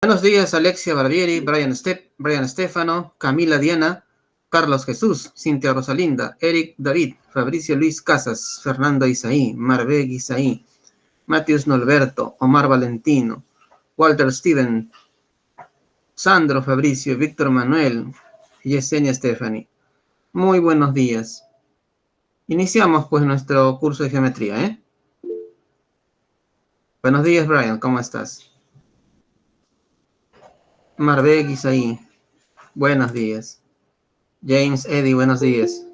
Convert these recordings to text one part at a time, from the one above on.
Buenos días, Alexia Barbieri, Brian Stefano, Camila Diana, Carlos Jesús, Cintia Rosalinda, Eric David, Fabricio Luis Casas, Fernando Isaí, Marbeg Isaí, Matius Norberto, Omar Valentino, Walter Steven, Sandro Fabricio, Víctor Manuel, Yesenia Stephanie. Muy buenos días. Iniciamos pues nuestro curso de geometría, ¿eh? Buenos días, Brian, ¿cómo estás? Marbeg Isaí, buenos días. James Eddy, buenos días.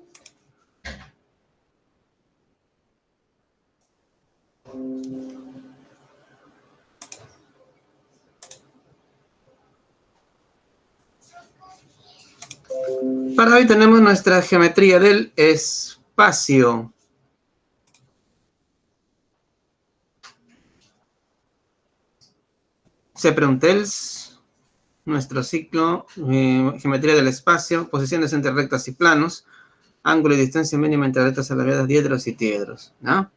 Para hoy tenemos nuestra geometría del espacio. Sepreuntels, nuestro ciclo, geometría del espacio, posiciones entre rectas y planos, ángulo y distancia mínima entre rectas alargadas, diedros y tiedros, ¿no?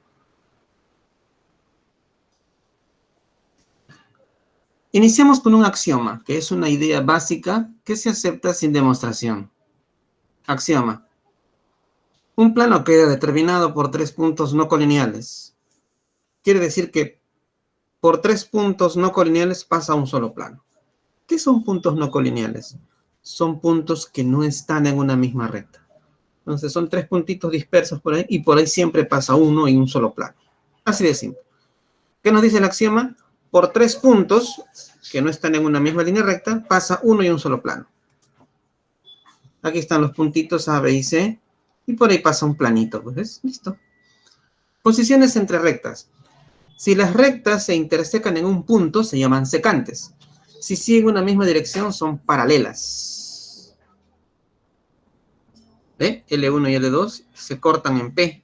Iniciamos con un axioma, que es una idea básica que se acepta sin demostración. Axioma. Un plano queda determinado por 3 puntos no colineales. Quiere decir que por 3 puntos no colineales pasa un solo plano. ¿Qué son puntos no colineales? Son puntos que no están en una misma recta. Entonces son 3 puntitos dispersos por ahí y por ahí siempre pasa uno y un solo plano. Así de simple. ¿Qué nos dice el axioma? Por 3 puntos que no están en una misma línea recta, pasa uno y un solo plano. Aquí están los puntitos A, B y C y por ahí pasa un planito. Pues ¿ves? Listo. Posiciones entre rectas. Si las rectas se intersecan en un punto, se llaman secantes. Si siguen una misma dirección, son paralelas. ¿Ve? L1 y L2 se cortan en P.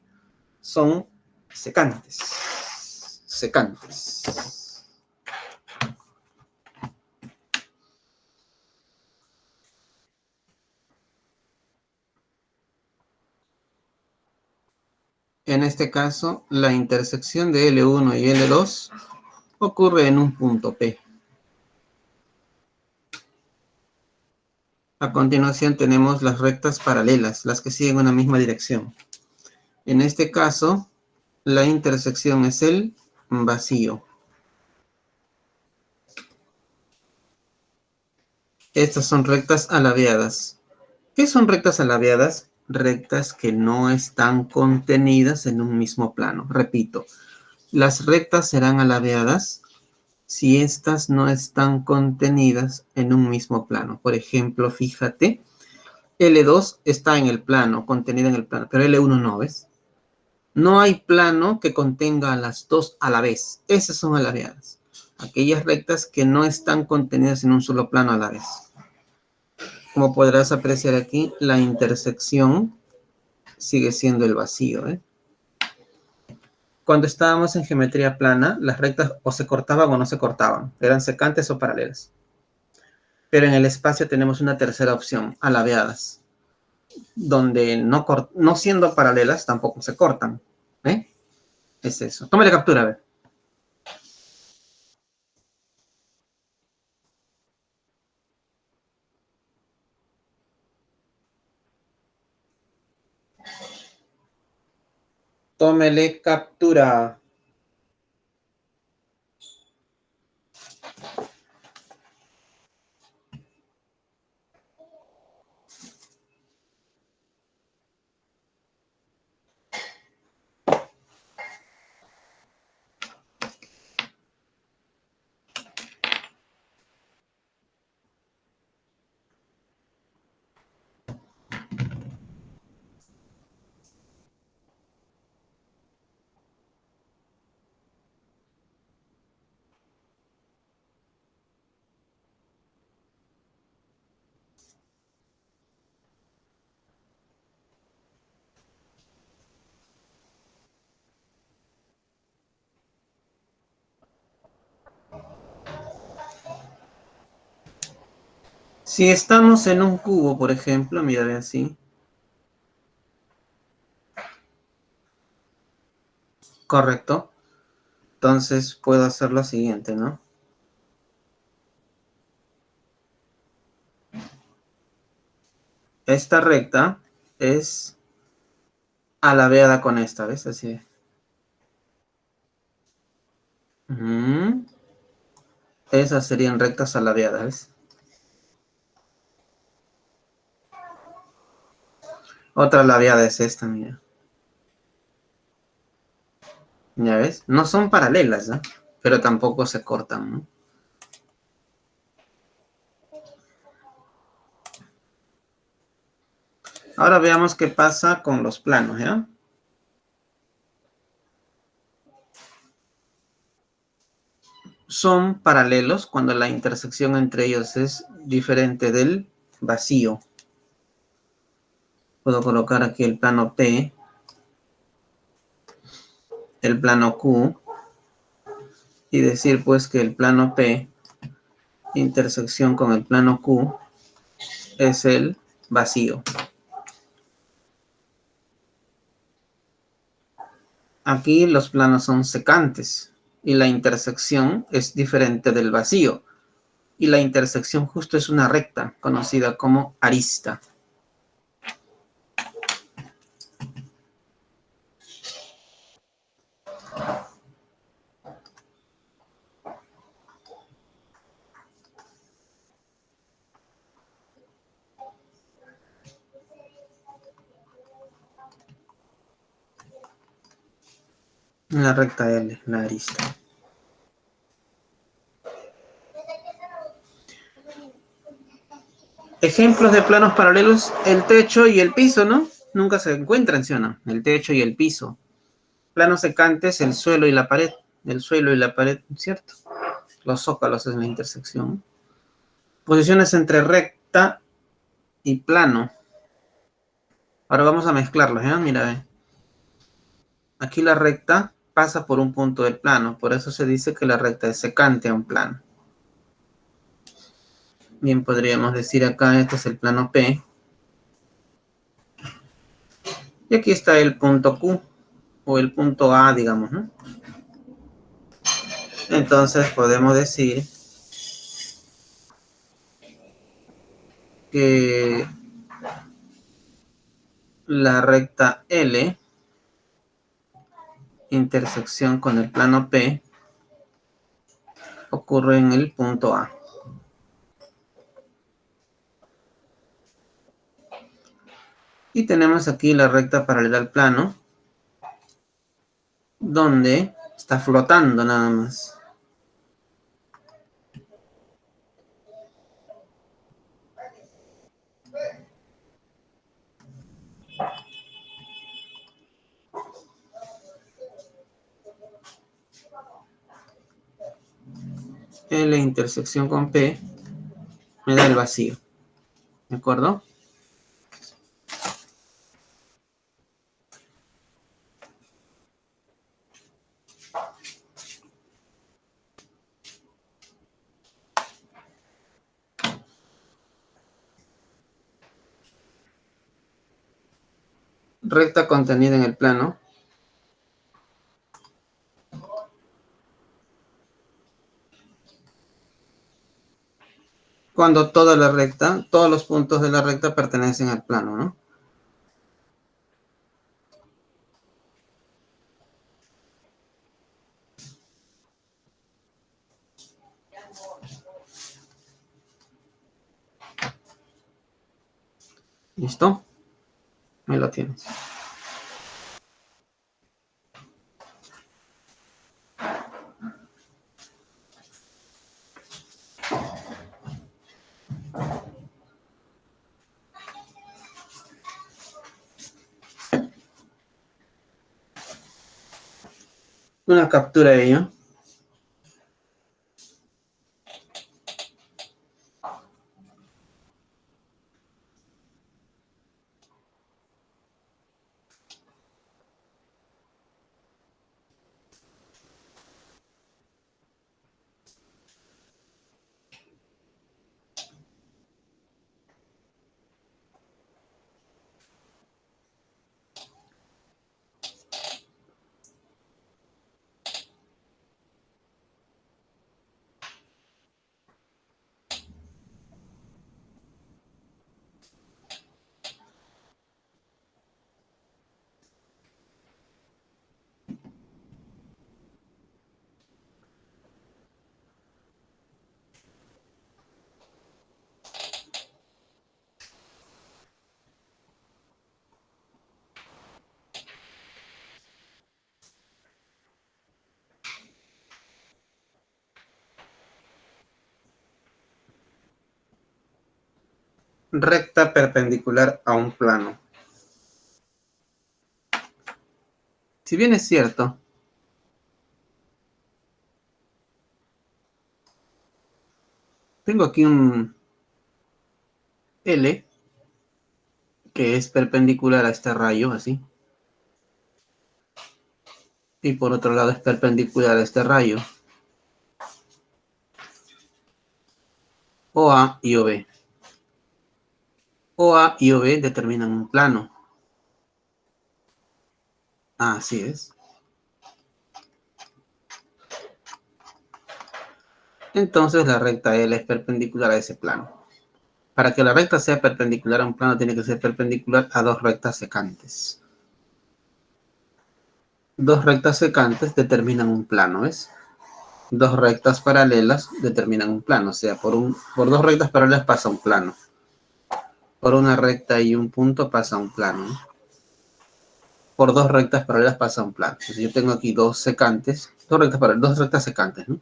Son secantes. Secantes. En este caso, la intersección de L1 y L2 ocurre en un punto P. A continuación tenemos las rectas paralelas, las que siguen una misma dirección. En este caso, la intersección es el vacío. Estas son rectas alabeadas. ¿Qué son rectas alabeadas? Rectas que no están contenidas en un mismo plano. Repito, las rectas serán alabeadas si estas no están contenidas en un mismo plano. Por ejemplo, fíjate, L2 está en el plano, contenida en el plano, pero L1 no, ¿ves? No hay plano que contenga a las dos a la vez. Esas son alabeadas. Aquellas rectas que no están contenidas en un solo plano a la vez. Como podrás apreciar aquí, la intersección sigue siendo el vacío, ¿eh? Cuando estábamos en geometría plana, las rectas o se cortaban o no se cortaban. Eran secantes o paralelas. Pero en el espacio tenemos una tercera opción, alabeadas, donde no siendo paralelas tampoco se cortan. ¿Eh? Es eso. Tómale captura, a ver. Tómele captura. Si estamos en un cubo, por ejemplo, mira, ve así. Correcto. Entonces puedo hacer lo siguiente, ¿no? esta recta es alabeada con esta, ¿ves? Así. Esas serían rectas alabeadas, ¿ves? Otra ladeada es esta, mira. ¿Ya ves? No son paralelas, ¿no? Pero tampoco se cortan, ¿no? Ahora veamos qué pasa con los planos, ¿ya? Son paralelos cuando la intersección entre ellos es diferente del vacío. Puedo colocar aquí el plano P, el plano Q, y decir pues que el plano P, intersección con el plano Q, es el vacío. Aquí los planos son secantes y la intersección es diferente del vacío. Y la intersección justo es una recta conocida como arista. La recta L, la arista. Ejemplos de planos paralelos, el techo y el piso, ¿no? Nunca se encuentran, ¿sí o no? El techo y el piso. Planos secantes, el suelo y la pared. El suelo y la pared, ¿cierto? Los zócalos es la intersección. Posiciones entre recta y plano. Ahora vamos a mezclarlos, ¿ya? Mira, ve. Aquí la recta pasa por un punto del plano, por eso se dice que la recta es secante a un plano. Bien, podríamos decir acá, este es el plano P. Y aquí está el punto Q, o el punto A, digamos, ¿no? Entonces podemos decir que la recta L, intersección con el plano P, ocurre en el punto A. Y tenemos aquí la recta paralela al plano, donde está flotando nada más. L intersección con P me da el vacío. ¿De acuerdo? Recta contenida en el plano. Cuando toda la recta, todos los puntos de la recta pertenecen al plano, ¿no? ¿Listo? Ahí lo tienes. Una captura de ello. recta perpendicular a un plano. Si bien es cierto, tengo aquí un L que es perpendicular a este rayo, así. Y por otro lado es perpendicular a este rayo. OA y OB. OA y OB determinan un plano. Así es. Entonces la recta L es perpendicular a ese plano. Para que la recta sea perpendicular a un plano, tiene que ser perpendicular a dos rectas secantes. Dos rectas secantes determinan un plano, ¿ves? Dos rectas paralelas determinan un plano. O sea, por dos rectas paralelas pasa un plano. Por una recta y un punto pasa un plano, ¿no? Por dos rectas paralelas pasa un plano. Entonces yo tengo aquí dos secantes, dos rectas secantes, ¿no?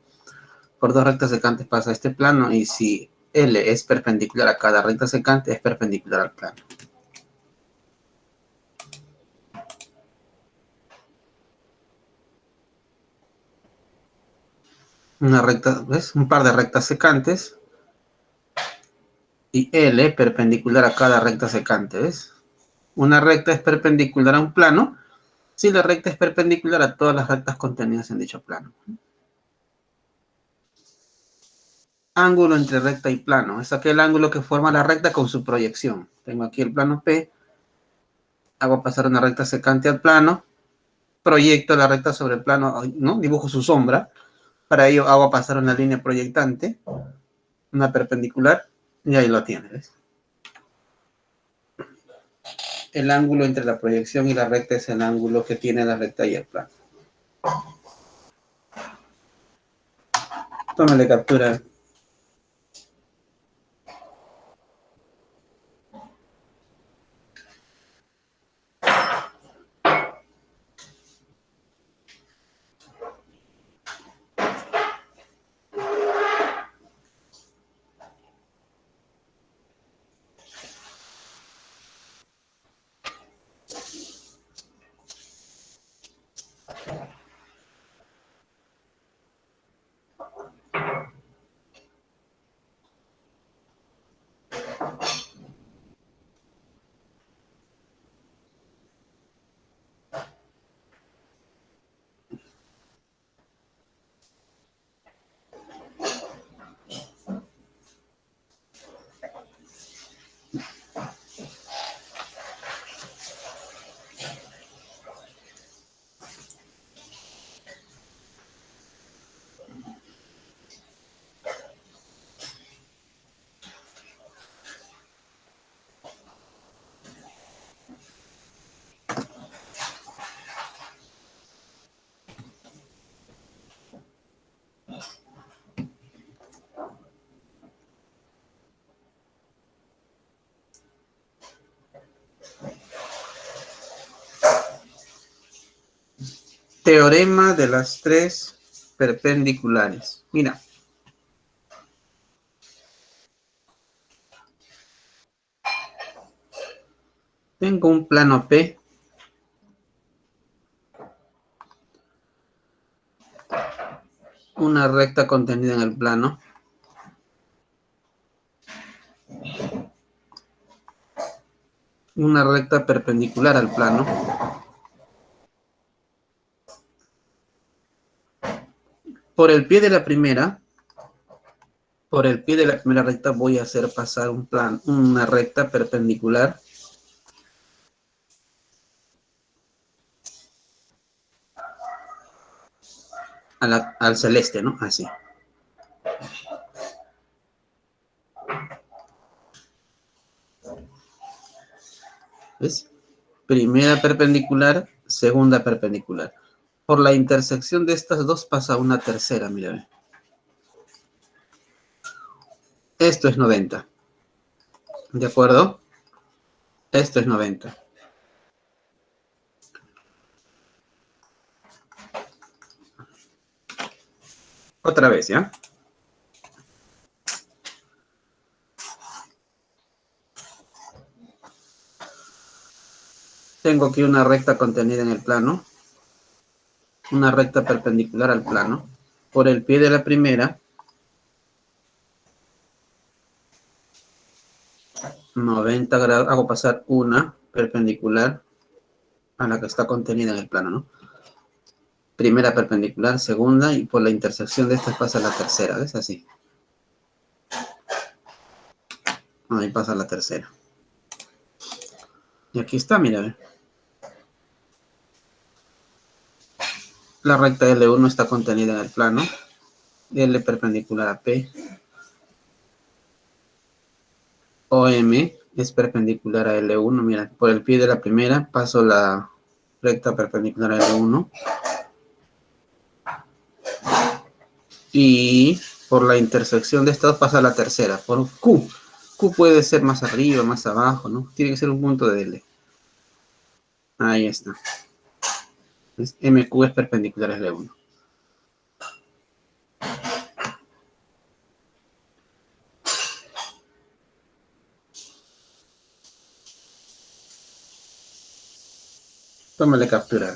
Por dos rectas secantes pasa este plano, y si L es perpendicular a cada recta secante, es perpendicular al plano. Una recta, ¿ves? Un par de rectas secantes, y L perpendicular a cada recta secante, ¿ves? Una recta es perpendicular a un plano si la recta es perpendicular a todas las rectas contenidas en dicho plano. Ángulo entre recta y plano. Es aquel ángulo que forma la recta con su proyección. Tengo aquí el plano P, hago pasar una recta secante al plano, proyecto la recta sobre el plano, ¿no? Dibujo su sombra. Para ello hago pasar una línea proyectante, una perpendicular, y ahí lo tienes, ¿ves? El ángulo entre la proyección y la recta es el ángulo que tiene la recta y el plano. Tómale captura. Teorema de las tres perpendiculares. Mira. Tengo un plano P. Una recta contenida en el plano. Una recta perpendicular al plano. Por el pie de la primera recta voy a hacer pasar una recta perpendicular al celeste, ¿no? Así. ¿Ves? Primera perpendicular, segunda perpendicular. Por la intersección de estas dos pasa una tercera, mira. Esto es 90. ¿De acuerdo? Esto es 90. Otra vez, ¿ya? Tengo aquí una recta contenida en el plano, una recta perpendicular al plano. Por el pie de la primera, 90 grados, hago pasar una perpendicular a la que está contenida en el plano, ¿no? Primera perpendicular, segunda, y por la intersección de estas pasa la tercera, ¿ves? Así. Ahí pasa la tercera. Y aquí está, mira, ¿ve? La recta L1 está contenida en el plano, L perpendicular a P, OM es perpendicular a L1, mira, por el pie de la primera paso la recta perpendicular a L1 y por la intersección de estas pasa la tercera, por Q. Q puede ser más arriba, más abajo, ¿no? Tiene que ser un punto de L. Ahí está. MQ es perpendicular a L1. Tómale captura.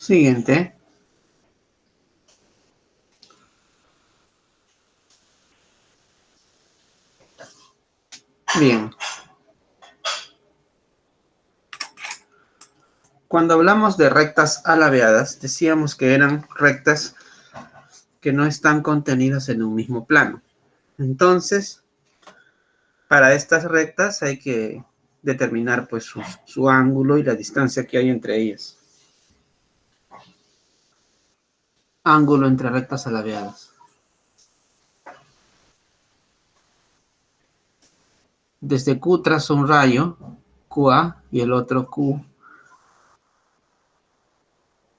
Siguiente. Bien. Cuando hablamos de rectas alabeadas, decíamos que eran rectas que no están contenidas en un mismo plano. Entonces, para estas rectas hay que determinar pues su ángulo y la distancia que hay entre ellas. Ángulo entre rectas alabeadas. Desde Q trazo un rayo, QA, y el otro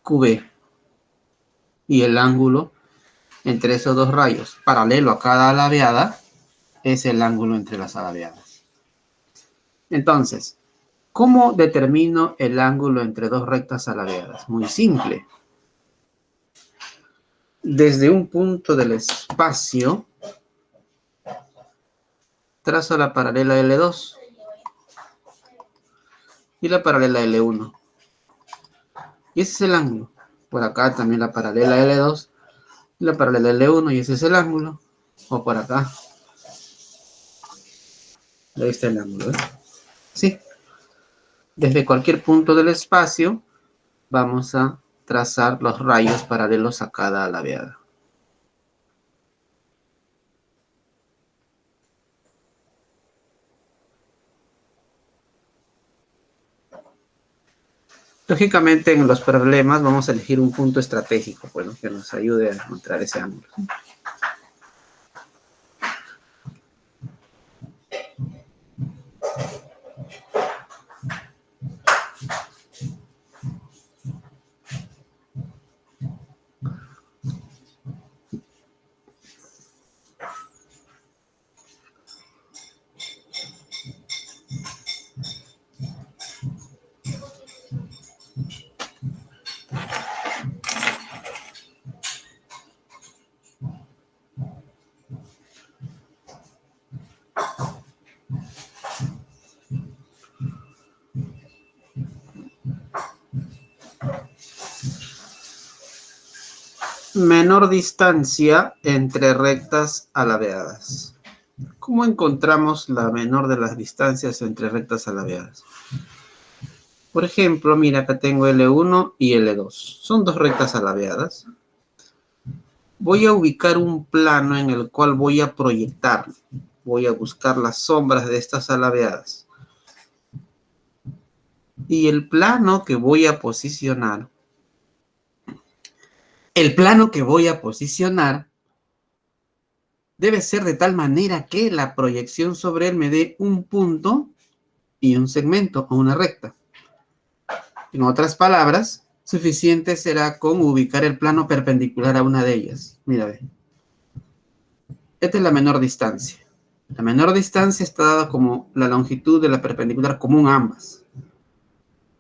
QB. Y el ángulo entre esos dos rayos, paralelo a cada alabeada, es el ángulo entre las alabeadas. Entonces, ¿cómo determino el ángulo entre dos rectas alabeadas? Muy simple. Desde un punto del espacio, trazo la paralela L2 y la paralela L1. Y ese es el ángulo. Por acá también la paralela L2 y la paralela L1, y ese es el ángulo. O por acá. Ahí está el ángulo, ¿eh? Sí. Desde cualquier punto del espacio vamos a trazar los rayos paralelos a cada alabeada. Lógicamente, en los problemas vamos a elegir un punto estratégico, bueno, que nos ayude a encontrar ese ángulo. Menor distancia entre rectas alabeadas. ¿Cómo encontramos la menor de las distancias entre rectas alabeadas? Por ejemplo, mira, acá tengo L1 y L2. Son dos rectas alabeadas. Voy a ubicar un plano en el cual voy a proyectar. Voy a buscar las sombras de estas alabeadas. Y el plano que voy a posicionar, debe ser de tal manera que la proyección sobre él me dé un punto y un segmento o una recta. En otras palabras, suficiente será con ubicar el plano perpendicular a una de ellas. Mira, ve. Esta es la menor distancia. La menor distancia está dada como la longitud de la perpendicular común a ambas.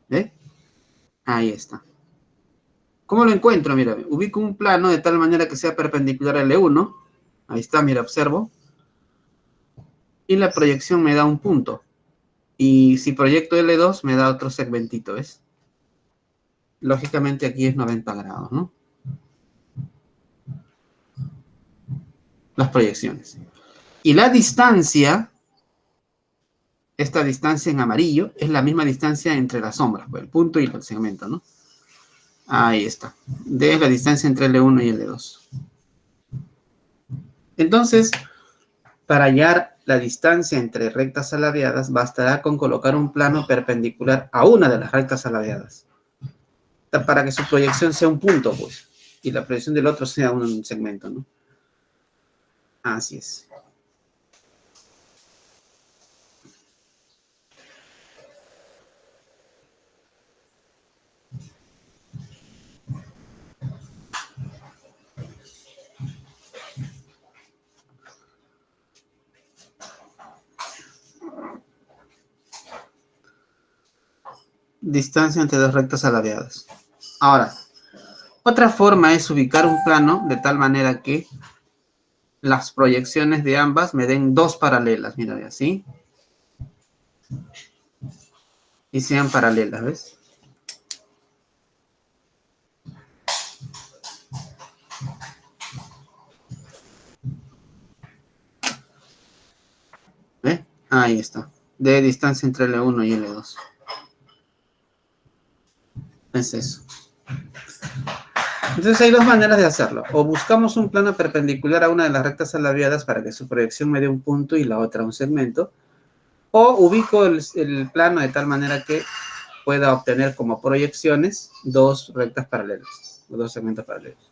¿Ve? Ahí está. ¿Cómo lo encuentro? Mira, ubico un plano de tal manera que sea perpendicular a L1. Ahí está, mira, observo. Y la proyección me da un punto. Y si proyecto L2 me da otro segmentito, ¿ves? Lógicamente aquí es 90 grados, ¿no? Las proyecciones. Y la distancia, esta distancia en amarillo, es la misma distancia entre las sombras, pues, el punto y el segmento, ¿no? Ahí está. D es la distancia entre L1 y L2. Entonces, para hallar la distancia entre rectas alabeadas, bastará con colocar un plano perpendicular a una de las rectas alabeadas. Para que su proyección sea un punto, pues, y la proyección del otro sea un segmento, ¿no? Así es. Distancia entre dos rectas alabeadas. Ahora, otra forma es ubicar un plano de tal manera que las proyecciones de ambas me den dos paralelas, mira, así. Y sean paralelas, ¿ves? ¿Ve? Ahí está. De distancia entre L1 y L2. Es eso. Entonces hay dos maneras de hacerlo. O buscamos un plano perpendicular a una de las rectas alabeadas para que su proyección me dé un punto y la otra un segmento. O ubico el plano de tal manera que pueda obtener como proyecciones dos rectas paralelas, o dos segmentos paralelos.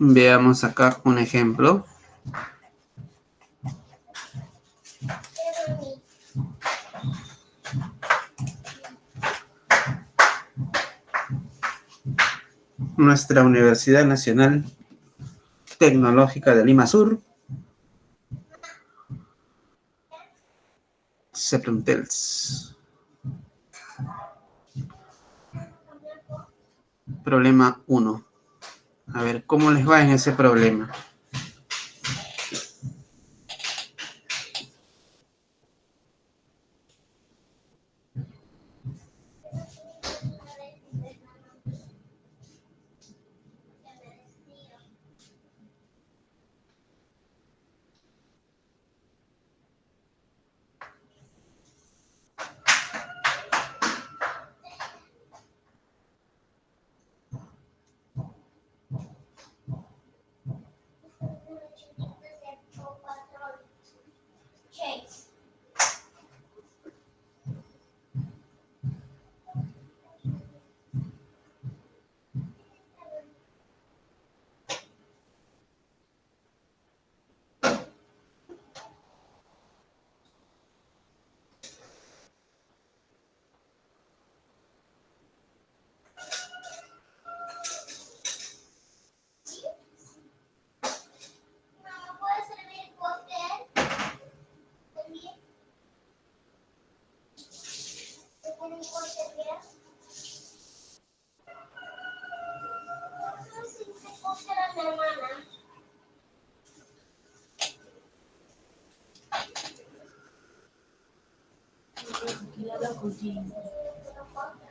Veamos acá un ejemplo. Nuestra Universidad Nacional Tecnológica de Lima Sur, Ceprumtels. Problema 1. A ver, ¿cómo les va en ese problema?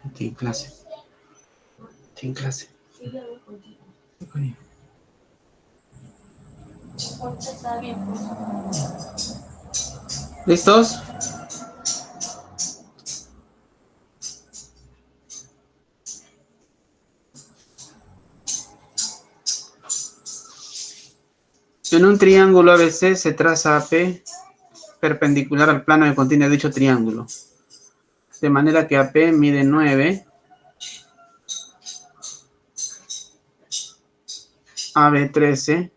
Estoy en clase. Estoy en clase. ¿Listos? En un triángulo ABC se traza AP perpendicular al plano que contiene dicho triángulo. De manera que AP mide 9, AB 13,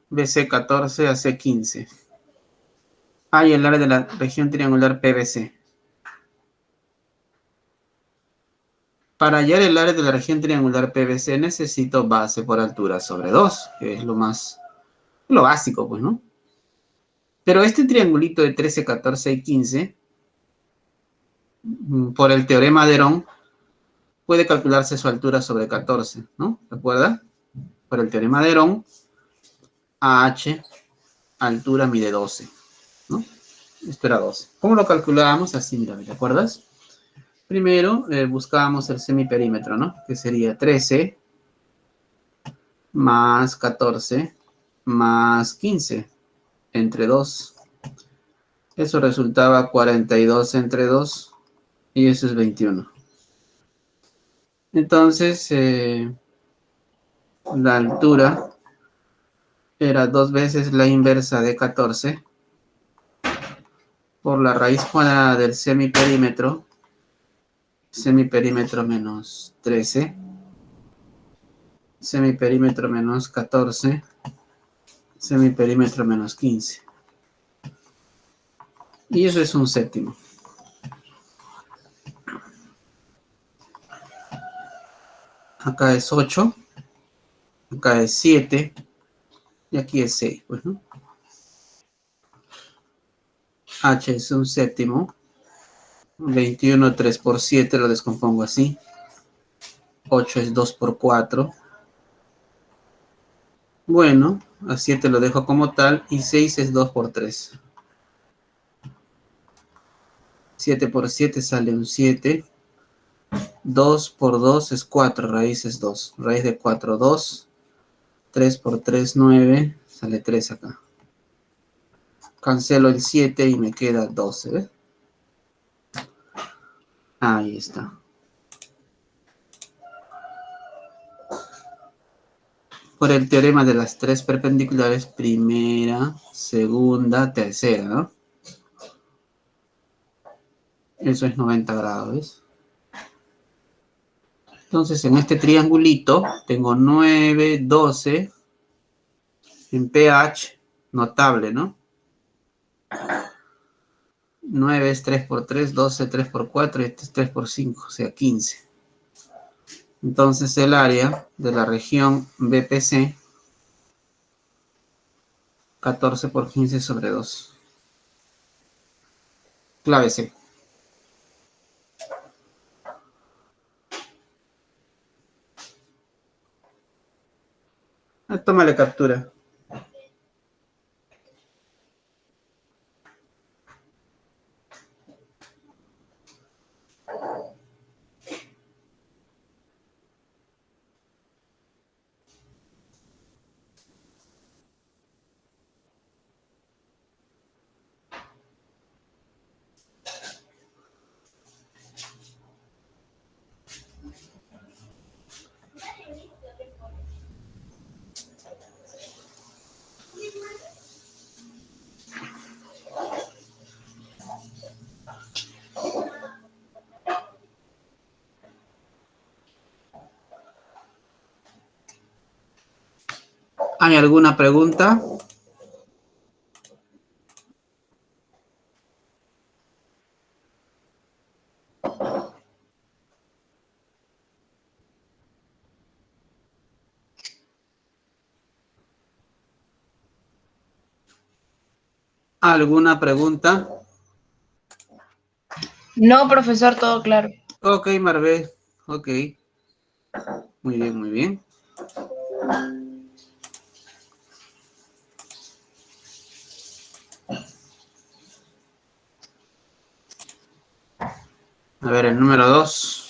BC 14, AC 15. Hay el área de la región triangular PBC. Para hallar el área de la región triangular PBC necesito base por altura sobre 2, que es lo básico, pues, ¿no? Pero este triangulito de 13, 14 y 15, por el teorema de Herón, puede calcularse su altura sobre 14, ¿no? ¿Recuerda? Por el teorema de Herón, AH, altura mide 12, ¿no? Esto era 12. ¿Cómo lo calculábamos? Así, mira, ¿te acuerdas? Primero buscábamos el semiperímetro, ¿no? Que sería 13 más 14 más 15 entre 2. Eso resultaba 42 entre 2 y eso es 21. Entonces, la altura era 2 veces la inversa de 14 por la raíz cuadrada del semiperímetro menos 13, semiperímetro menos 14, semiperímetro menos 15. Y eso es un séptimo. Acá es 8, acá es 7 y aquí es 6, pues, ¿no? H es un séptimo. 21, 3 por 7 lo descompongo así. 8 es 2 por 4. Bueno, a 7 lo dejo como tal y 6 es 2 por 3. 7 por 7 sale un 7. 2 por 2 es 4, raíz es 2. Raíz de 4, 2. 3 por 3, 9. Sale 3 acá. Cancelo el 7 y me queda 12, ¿ves? Ahí está. Por el teorema de las tres perpendiculares, primera, segunda, tercera, ¿no? Eso es 90 grados, ¿ves? Entonces, en este triangulito tengo 9, 12 en pH, notable, ¿no? 9 es 3 por 3, 12 3 por 4 y este es 3 por 5, o sea, 15. Entonces, el área de la región BPC, 14 por 15 sobre 2. Clave C. Tómale captura. ¿Hay alguna pregunta? ¿Alguna pregunta? No, profesor, todo claro. Ok, Marvé. Ok. Muy bien, muy bien. A ver, el número 2.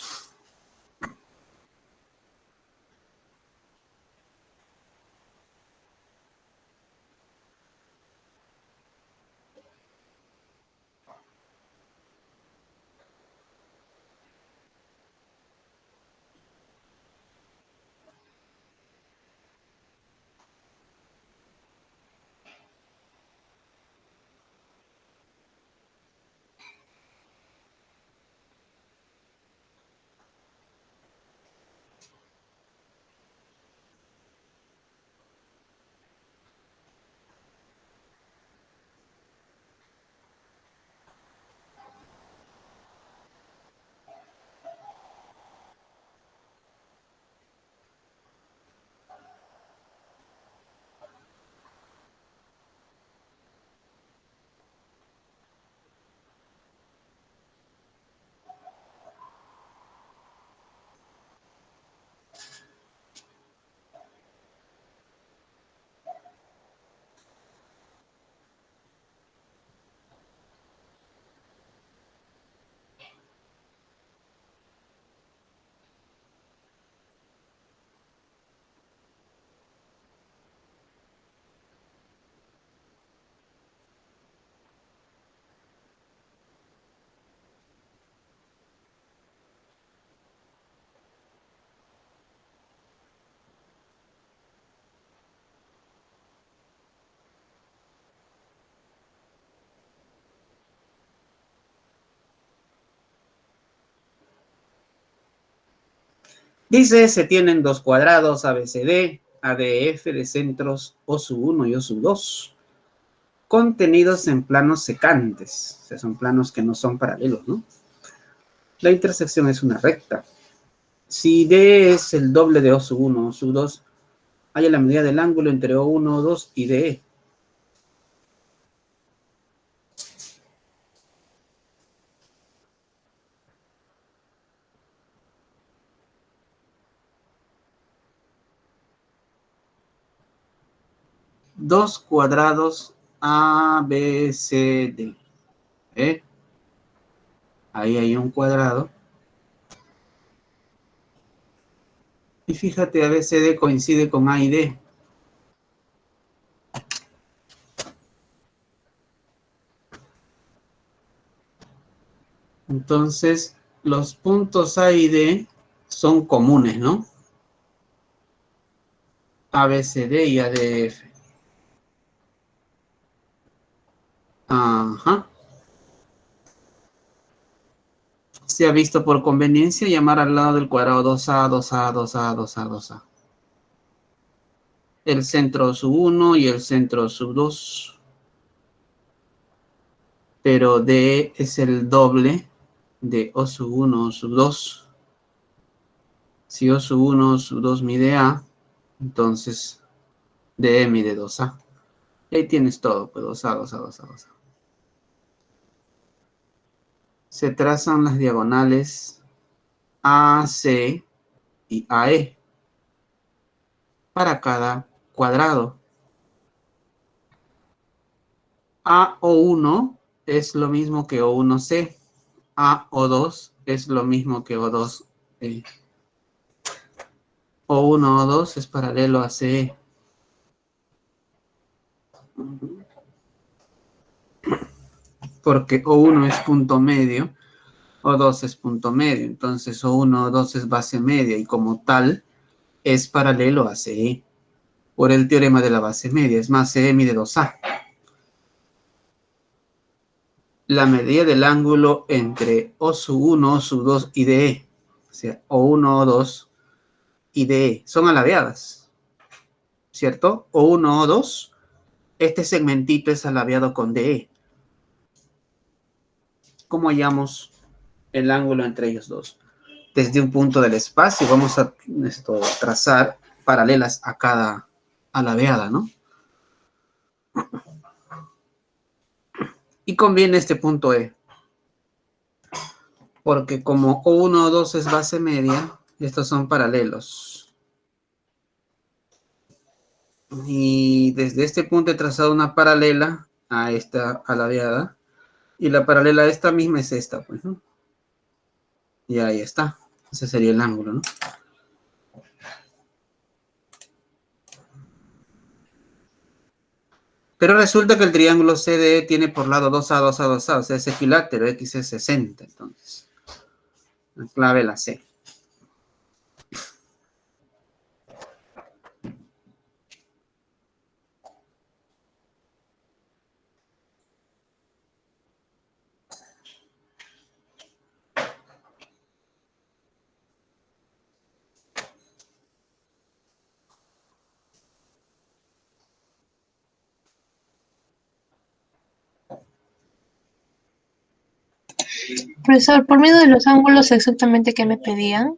Dice, se tienen dos cuadrados ABCD, ADF de centros O1 y O2, contenidos en planos secantes. O sea, son planos que no son paralelos, ¿no? La intersección es una recta. Si D es el doble de O1, O2, haya la medida del ángulo entre O1, O2 y DE. Dos cuadrados ABCD. ¿Eh? Ahí hay un cuadrado. Y fíjate, ABCD coincide con A y D. Entonces, los puntos A y D son comunes, ¿no? ABCD y ADF. Ajá. Se ha visto por conveniencia llamar al lado del cuadrado 2A, 2A, 2A, 2A, 2A. El centro sub 1 y el centro sub 2. Pero D es el doble de O sub 1 o sub 2. Si O sub 1 o sub 2 mide A, entonces DE mide 2A. Y ahí tienes todo, pues 2A, 2A, 2A, 2A. Se trazan las diagonales AC y AE para cada cuadrado. AO1 es lo mismo que O1C. AO2 es lo mismo que O2E. O1, O2 es paralelo a CE. Porque O1 es punto medio, O2 es punto medio. Entonces O1, O2 es base media y como tal es paralelo a CE. Por el teorema de la base media. Es más, CE mide 2A. La medida del ángulo entre O sub 1, O sub 2 y DE. O sea, O1, O2 y DE son alabeadas. ¿Cierto? O1, O2. Este segmentito es alabeado con DE. ¿Cómo hallamos el ángulo entre ellos dos? Desde un punto del espacio vamos a trazar paralelas a cada alabeada, ¿no? Y conviene este punto E, porque como O1 o 2 es base media, estos son paralelos. Y desde este punto he trazado una paralela a esta alabeada, y la paralela a esta misma es esta, pues, ¿no? Y ahí está. Ese sería el ángulo, ¿no? Pero resulta que el triángulo CDE tiene por lado 2A, 2A, 2A, o sea, es equilátero, X es 60, entonces. La clave la C. Profesor, por medio de los ángulos exactamente que me pedían.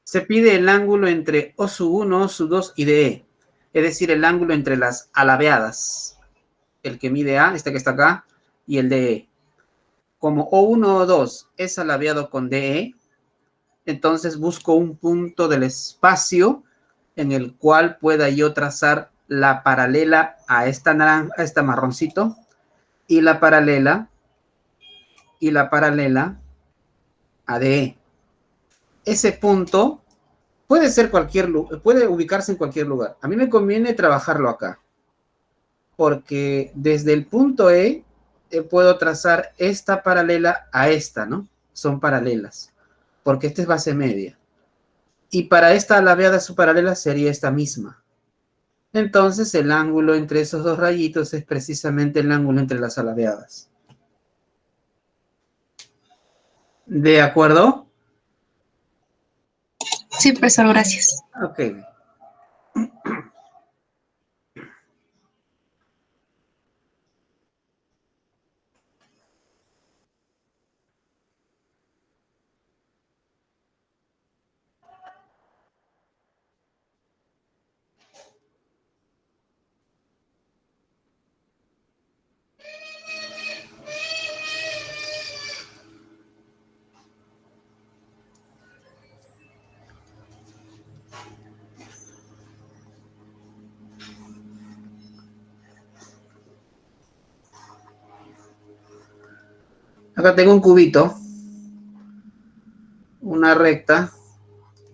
Se pide el ángulo entre O sub 1, O sub 2 y DE. Es decir, el ángulo entre las alabeadas. El que mide A, este que está acá, y el DE. Como O1 o 2 es alabeado con DE, entonces busco un punto del espacio en el cual pueda yo trazar la paralela a esta naranja, a esta marroncito, y la paralela a DE. Ese punto puede ser puede ubicarse en cualquier lugar. A mí me conviene trabajarlo acá, porque desde el punto E puedo trazar esta paralela a esta, ¿no? Son paralelas, porque esta es base media. Y para esta alabeada su paralela sería esta misma. Entonces el ángulo entre esos dos rayitos es precisamente el ángulo entre las alabeadas. ¿De acuerdo? Sí, profesor, gracias. Ok. Acá tengo un cubito, una recta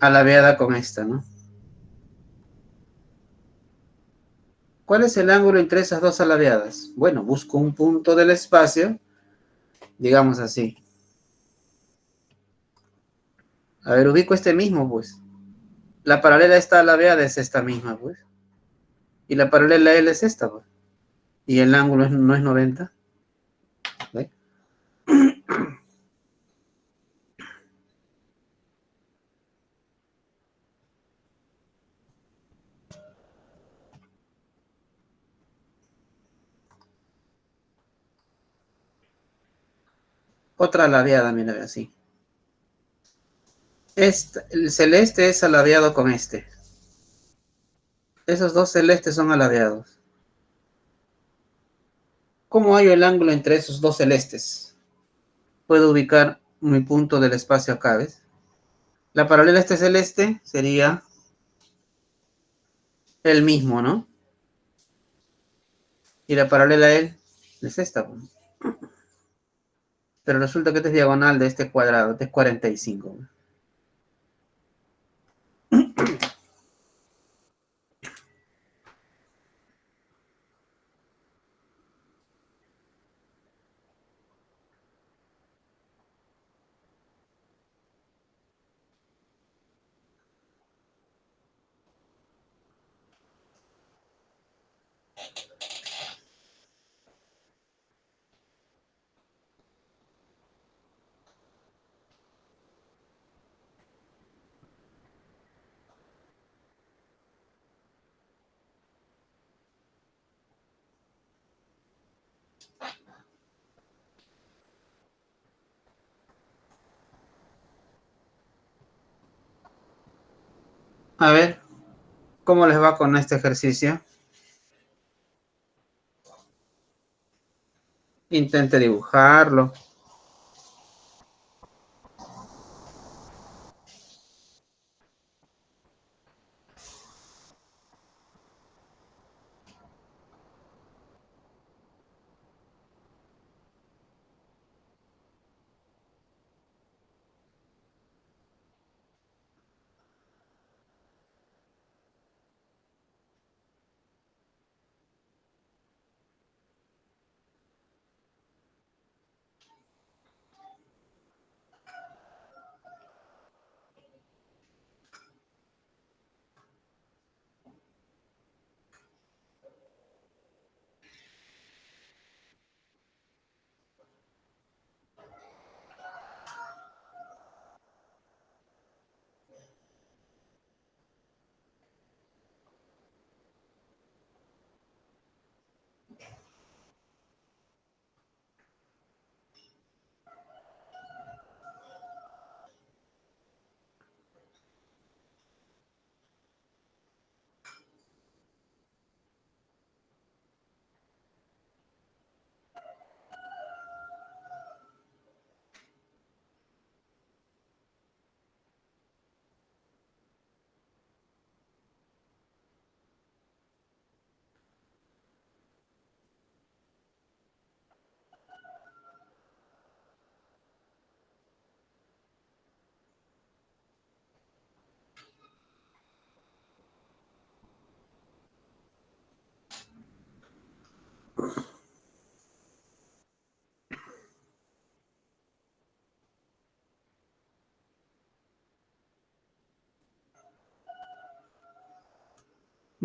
alabeada con esta, ¿no? ¿Cuál es el ángulo entre esas dos alabeadas? Bueno, busco un punto del espacio, digamos así. A ver, ubico este mismo, pues. La paralela a esta alabeada es esta misma, pues. Y la paralela a él es esta, pues. Y el ángulo no es 90. ¿Ve? Otra alabeada, mira, así. El celeste es alabeado con este. Esos dos celestes son alabeados. ¿Cómo hallo el ángulo entre esos dos celestes? Puedo ubicar mi punto del espacio acá, ¿ves? La paralela a este celeste sería el mismo, ¿no? Y la paralela a él es esta, pues. Pero resulta que esta es diagonal de este cuadrado, este es 45. A ver, ¿cómo les va con este ejercicio? Intente dibujarlo.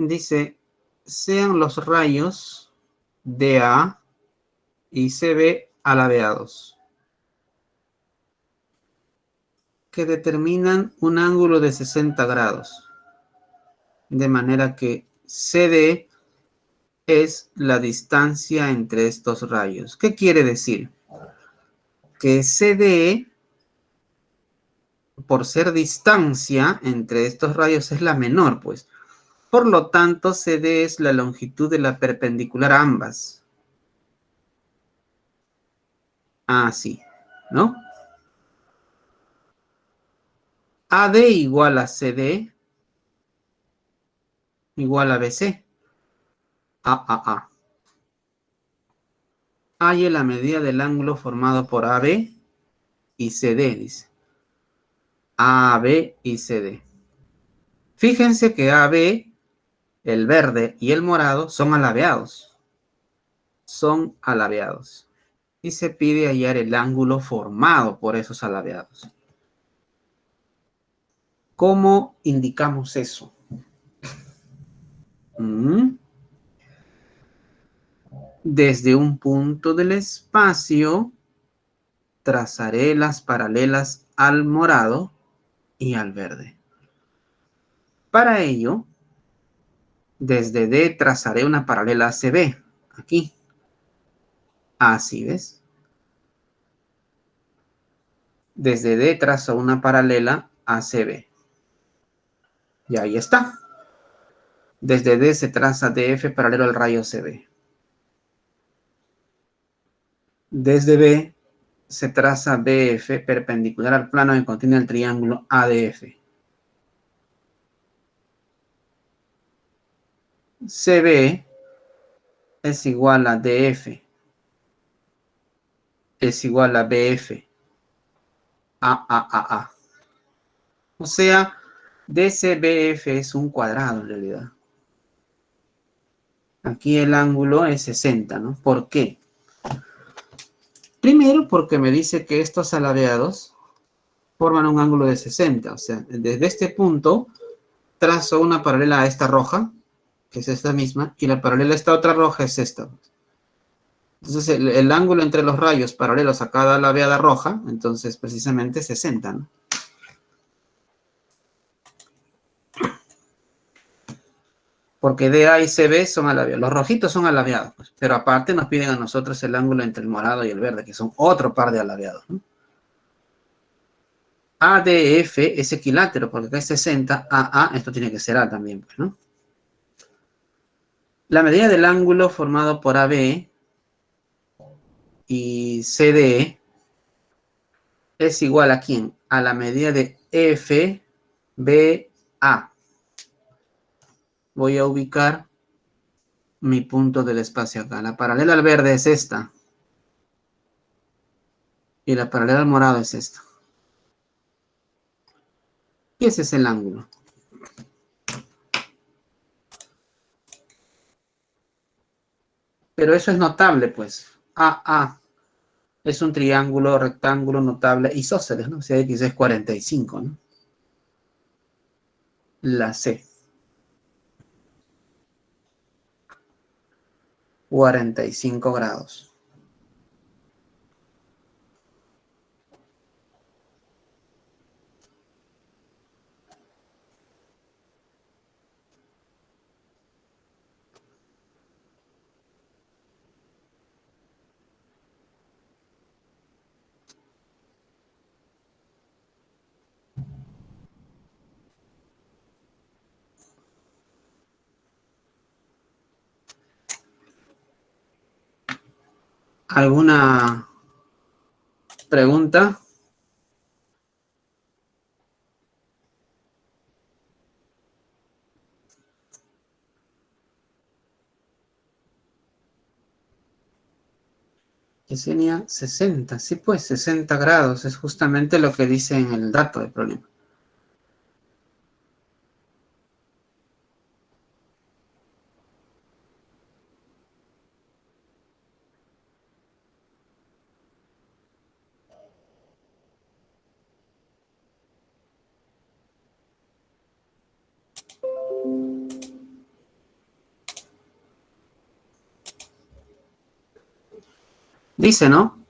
Dice, sean los rayos DA y CB alabeados, que determinan un ángulo de 60 grados. De manera que CD es la distancia entre estos rayos. ¿Qué quiere decir? Que CD, por ser distancia entre estos rayos, es la menor, pues. Por lo tanto, CD es la longitud de la perpendicular a ambas. Así, ¿no? AD igual a CD igual a BC. A. A es la medida del ángulo formado por AB y CD, dice. AB y CD. Fíjense que AB, el verde y el morado son alabeados. Son alabeados. Y se pide hallar el ángulo formado por esos alabeados. ¿Cómo indicamos eso? Desde un punto del espacio, trazaré las paralelas al morado y al verde. Para ello, desde D trazaré una paralela a CB, aquí. Así, ¿ves? Desde D trazo una paralela a CB. Y ahí está. Desde D se traza DF paralelo al rayo CB. Desde B se traza BF perpendicular al plano que contiene el triángulo ADF. CB es igual a DF, es igual a BF, A. O sea, DCBF es un cuadrado en realidad. Aquí el ángulo es 60, ¿no? ¿Por qué? Primero porque me dice que estos alabeados forman un ángulo de 60. O sea, desde este punto trazo una paralela a esta roja, que es esta misma, y la paralela a esta otra roja es esta. Entonces, el ángulo entre los rayos paralelos a cada alabeada roja, entonces precisamente 60, ¿no? Porque DA y CB son alabeados. Los rojitos son alabeados, pues, pero aparte nos piden a nosotros el ángulo entre el morado y el verde, que son otro par de alabeados, ¿no? ADF es equilátero, porque acá es 60, AA, esto tiene que ser A también, pues, ¿no? La medida del ángulo formado por AB y CDE es igual a ¿quién? A la medida de FBA. Voy a ubicar mi punto del espacio acá. La paralela al verde es esta. Y la paralela al morado es esta. Y ese es el ángulo. Pero eso es notable, pues. AA es un triángulo, rectángulo, notable, isósceles, ¿no? O sea, X es 45, ¿no? La C. 45 grados. ¿Alguna pregunta? Yesenia, 60. Sí, pues 60 grados. Es justamente lo que dice en el dato del problema. Dice, ¿no?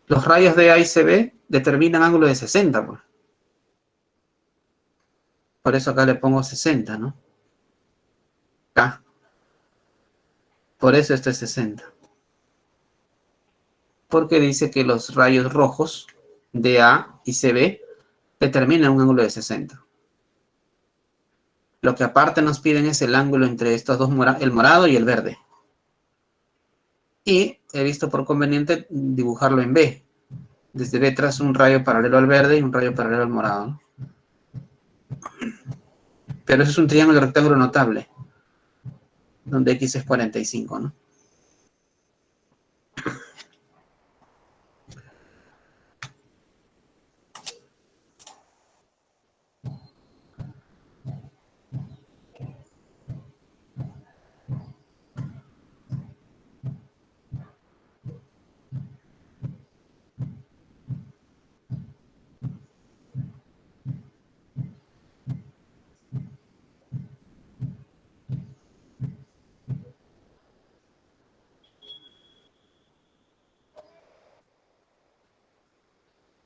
Los rayos de A y CB determinan ángulo de 60, pues. Por eso acá le pongo 60, ¿no? Acá. Por eso este es 60. Porque dice que los rayos rojos de A y CB determinan un ángulo de 60. Lo que aparte nos piden es el ángulo entre estos dos, el morado y el verde. Y he visto por conveniente dibujarlo en B. Desde B trazo un rayo paralelo al verde y un rayo paralelo al morado, ¿no? Pero eso es un triángulo rectángulo notable, donde X es 45, ¿no?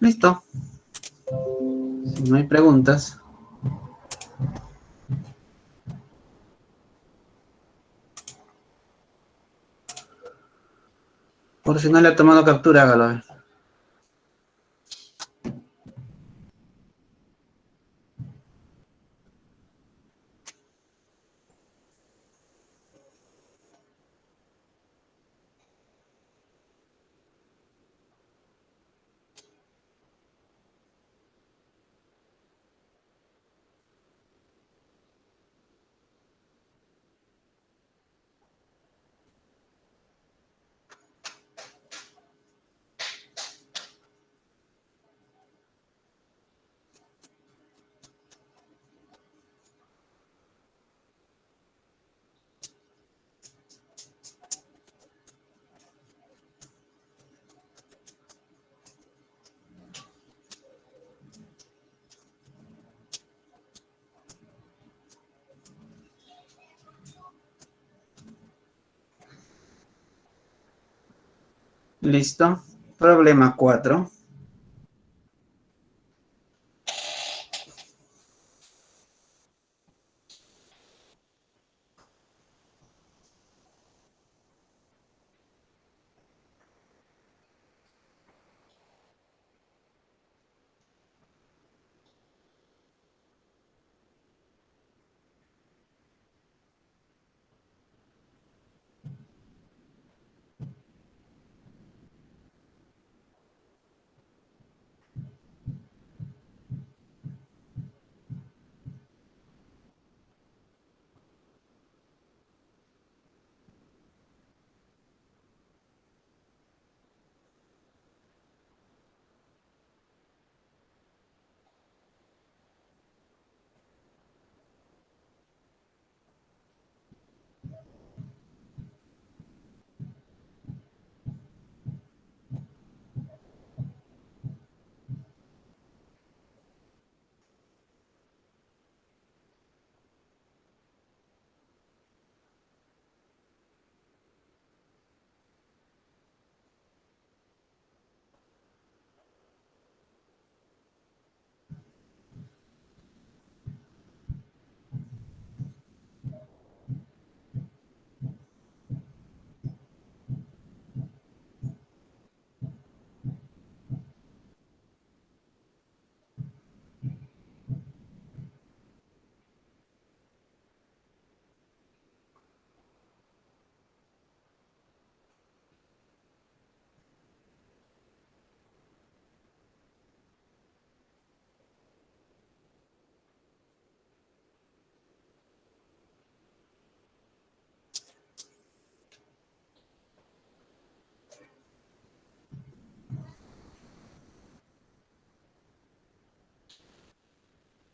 Listo. Si no hay preguntas. Por si no le ha tomado captura, hágalo. A ver. Listo. Problema 4.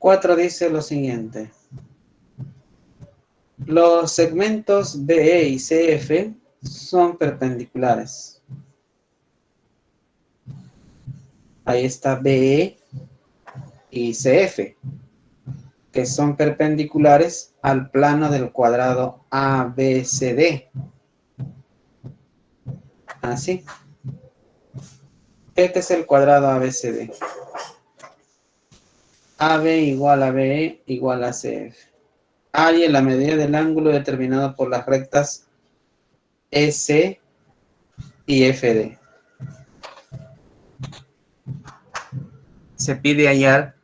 Cuatro dice lo siguiente. Los segmentos BE y CF son perpendiculares. Ahí está BE y CF, que son perpendiculares al plano del cuadrado ABCD. Así. Este es el cuadrado ABCD. AB igual a BE igual a CF. AY es la medida del ángulo determinado por las rectas EC y FD. Se pide hallar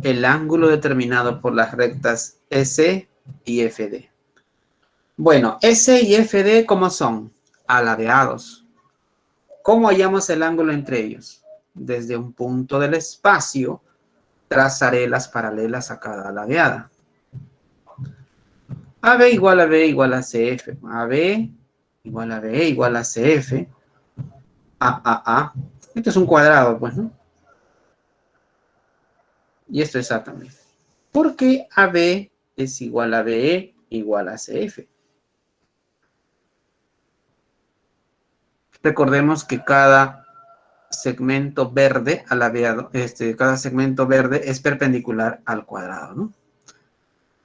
el ángulo determinado por las rectas EC y FD. Bueno, EC y FD, ¿cómo son? Aladeados. ¿Cómo hallamos el ángulo entre ellos? Desde un punto del espacio, trazaré las paralelas a cada ladeada. AB igual a B igual a CF. AB igual a B igual a CF. A. Esto es un cuadrado, pues, ¿no? Y esto es A también. Porque AB es igual a BE igual a CF. Recordemos que cada segmento verde aladeado, cada segmento verde es perpendicular al cuadrado, ¿no?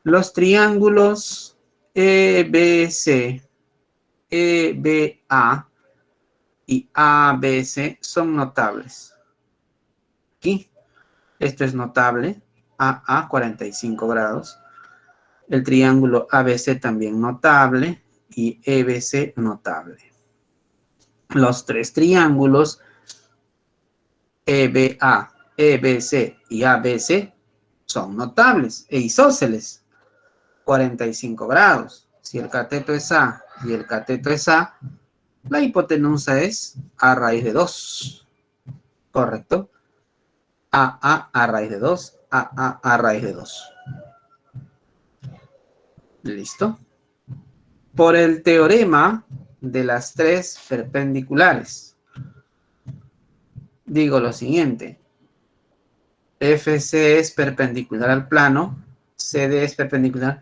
Los triángulos EBC, EBA y ABC son notables. Aquí, esto es notable, AA 45 grados. El triángulo ABC también notable y EBC notable. Los tres triángulos EBA, EBC y ABC son notables e isósceles. 45 grados. Si el cateto es A y el cateto es A, la hipotenusa es A raíz de 2. ¿Correcto? A raíz de 2, A raíz de 2. ¿Listo? Por el teorema de las tres perpendiculares, digo lo siguiente. FC es perpendicular al plano, CD es perpendicular,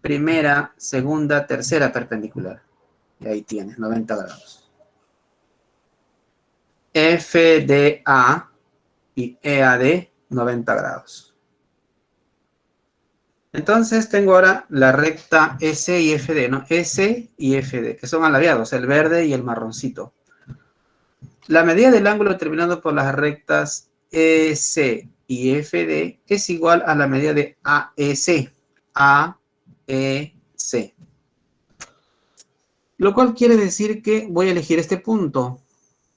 primera, segunda, tercera perpendicular. Y ahí tienes, 90 grados. FDA y EAD, 90 grados. Entonces tengo ahora la recta S y FD, ¿no? S y FD, que son aladeados, el verde y el marroncito. La medida del ángulo determinado por las rectas EC y FD es igual a la medida de AEC. AEC. Lo cual quiere decir que voy a elegir este punto.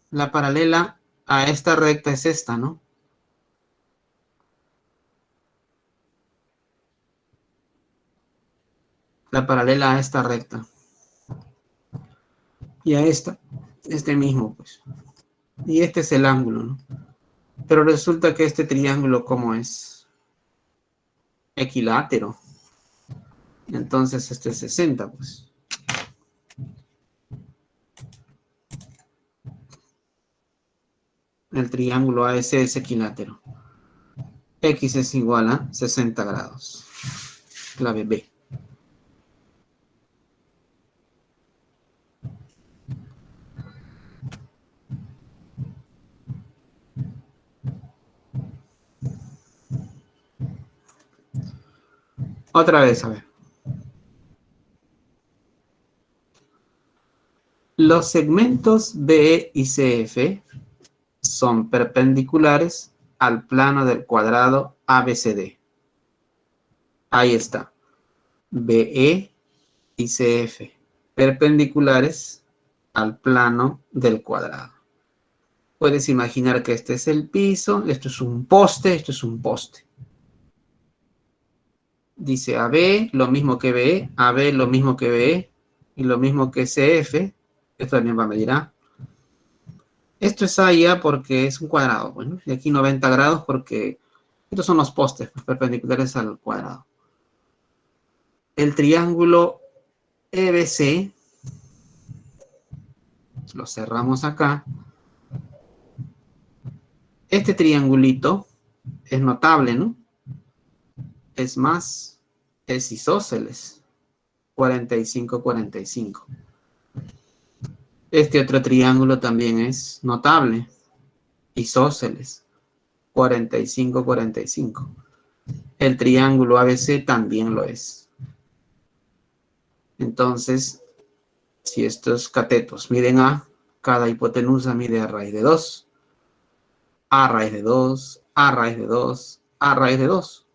La paralela a esta recta es esta, ¿no? La paralela a esta recta. Y a esta, este mismo, pues. Y este es el ángulo, ¿no? Pero resulta que este triángulo, ¿cómo es? Equilátero. Entonces este es 60, pues. El triángulo AEC es equilátero. X es igual a 60 grados. Clave B. Otra vez, a ver. Los segmentos BE y CF son perpendiculares al plano del cuadrado ABCD. Ahí está. BE y CF, perpendiculares al plano del cuadrado. Puedes imaginar que este es el piso, esto es un poste, esto es un poste. Dice AB, lo mismo que BE, AB lo mismo que BE, y lo mismo que CF, esto también va a medir A. Esto es A y A porque es un cuadrado, bueno, y aquí 90 grados porque estos son los postes perpendiculares al cuadrado. El triángulo EBC, lo cerramos acá. Este triangulito es notable, ¿no? Es más, es isósceles, 45-45. Este otro triángulo también es notable, isósceles, 45-45. El triángulo ABC también lo es. Entonces, si estos catetos miden A, Cada hipotenusa mide a raíz de 2. A raíz de 2, a raíz de 2, a raíz de 2.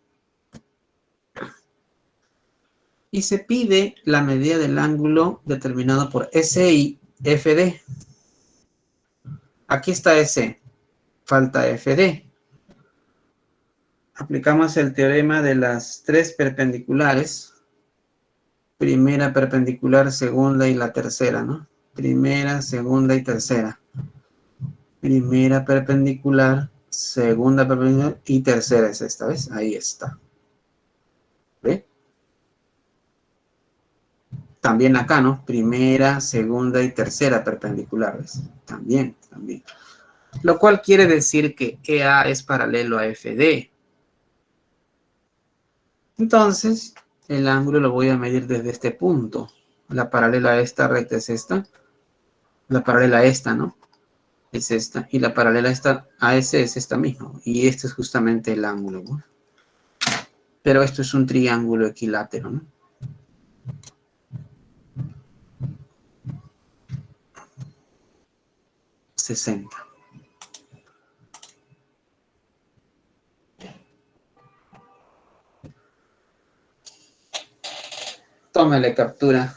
Y se pide la medida del ángulo determinado por SI FD. Aquí está S, falta FD. Aplicamos el teorema de las tres perpendiculares. Primera perpendicular, segunda y la tercera, ¿no? Primera, segunda y tercera. Primera perpendicular, segunda perpendicular y tercera es esta, ¿ves? Ahí está. ¿Ve? También acá, ¿no? Primera, segunda y tercera perpendicular, ¿ves? También. Lo cual quiere decir que EA es paralelo a FD. Entonces, el ángulo lo voy a medir desde este punto. La paralela a esta recta es esta. La paralela a esta, ¿no? Es esta. Y la paralela a ese es esta misma. Y este es justamente el ángulo, ¿no? Pero esto es un triángulo equilátero, ¿no? $60. Tómale captura.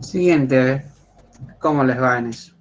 Siguiente, a ver. ¿Cómo les va en eso?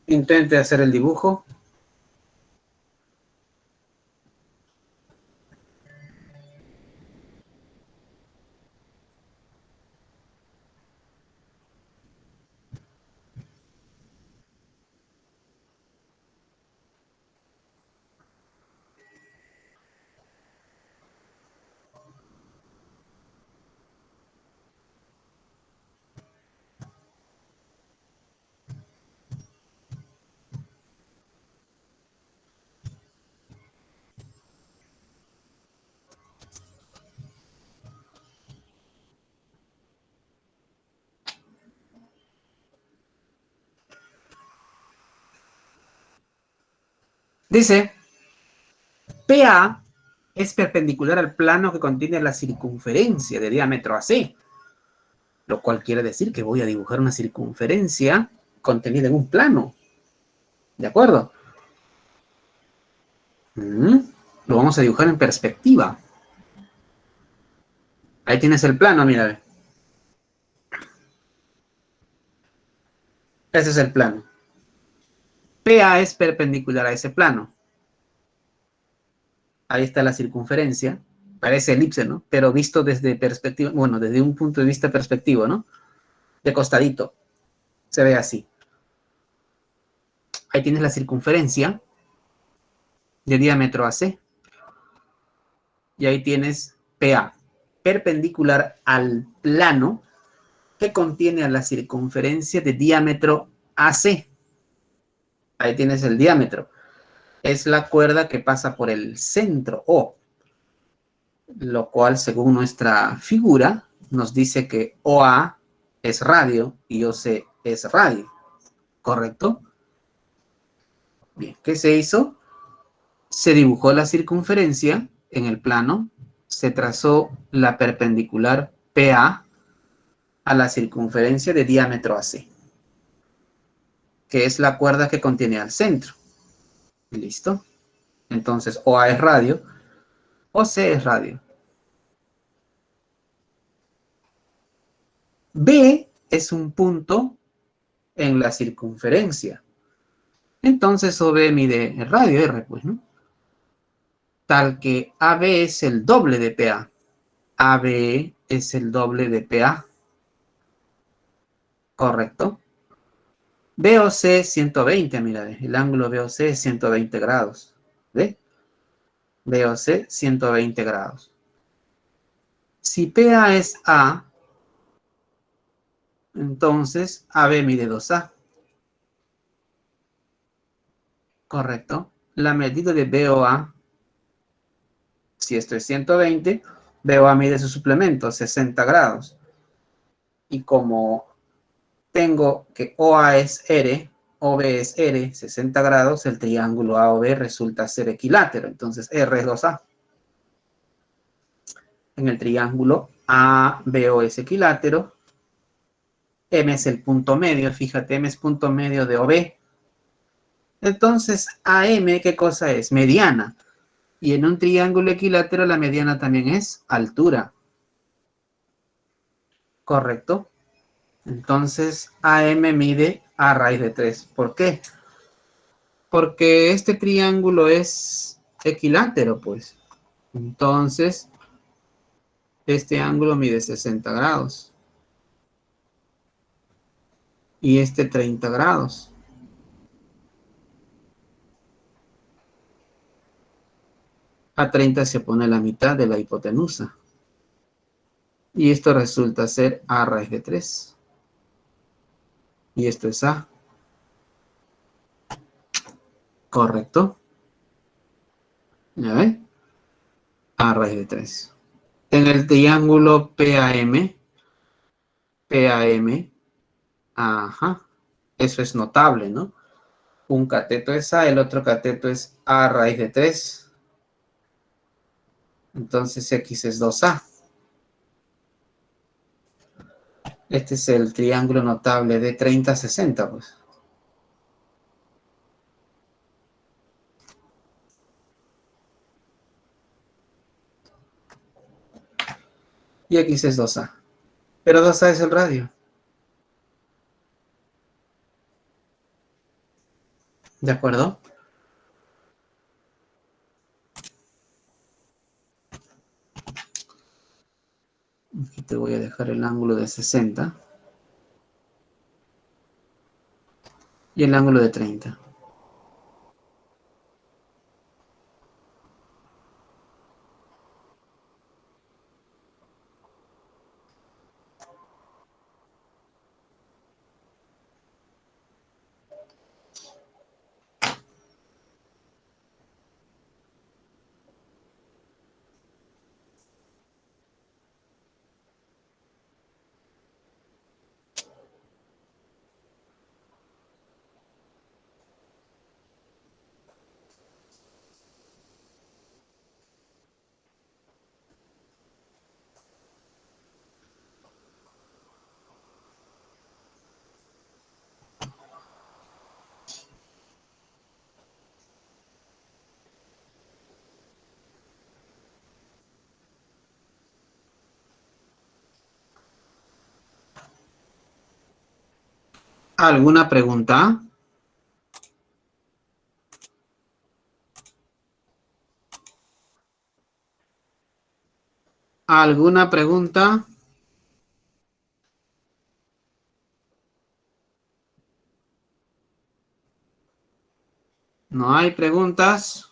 Intente hacer el dibujo. Dice, PA es perpendicular al plano que contiene la circunferencia de diámetro AC. lo cual quiere decir que voy a dibujar una circunferencia contenida en un plano. ¿De acuerdo? Lo vamos a dibujar en perspectiva. Ahí tienes el plano, mira. Ese es el plano. PA es perpendicular a ese plano. Ahí está la circunferencia. Parece elipse, ¿no? Pero visto desde perspectiva, bueno, desde un punto de vista perspectivo, ¿no? De costadito. Se ve así. Ahí tienes la circunferencia de diámetro AC. Y ahí tienes PA, perpendicular al plano que contiene a la circunferencia de diámetro AC. Ahí tienes el diámetro. Es la cuerda que pasa por el centro O, lo cual, según nuestra figura, nos dice que OA es radio y OC es radio. ¿Correcto? Bien, ¿qué se hizo? Se dibujó la circunferencia en el plano, se trazó la perpendicular PA a la circunferencia de diámetro AC, que es la cuerda que contiene al centro. ¿Listo? Entonces, OA es radio, OC es radio. B es un punto en la circunferencia. Entonces, OB mide el radio R, pues, ¿no? Tal que AB es el doble de PA. AB es el doble de PA. ¿Correcto? BOC 120, mira, el ángulo BOC es 120 grados. ¿Ve? BOC 120 grados. Si PA es A, entonces AB mide 2A. Correcto. La medida de BOA, si esto es 120, BOA mide su suplemento, 60 grados. Y como tengo que OA es R, OB es R, 60 grados, el triángulo AOB resulta ser equilátero. Entonces R es 2A. En el triángulo ABO es equilátero. M es el punto medio, fíjate, M es punto medio de OB. Entonces, AM, ¿qué cosa es? Mediana. Y en un triángulo equilátero la mediana también es altura. ¿Correcto? Entonces, AM mide A raíz de 3. ¿Por qué? Porque este triángulo es equilátero, pues. Entonces, este ángulo mide 60 grados. Y este 30 grados. A 30 se pone la mitad de la hipotenusa. Y esto resulta ser A raíz de 3. Y esto es A. ¿Correcto? ¿Ya ven? A raíz de 3. En el triángulo PAM, ajá, eso es notable, ¿no? Un cateto es A, el otro cateto es A raíz de 3. Entonces X es 2A. Este es el triángulo notable de 30-60, pues. Y X es 2A. Pero 2A es el radio. ¿De acuerdo? Aquí te voy a dejar el ángulo de 60. Y el ángulo de 30. ¿Alguna pregunta? ¿Alguna pregunta? ¿No hay preguntas?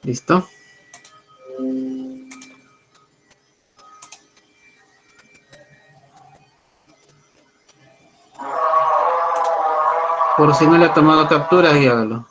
¿Listo? Por si no le ha tomado captura, y hágalo.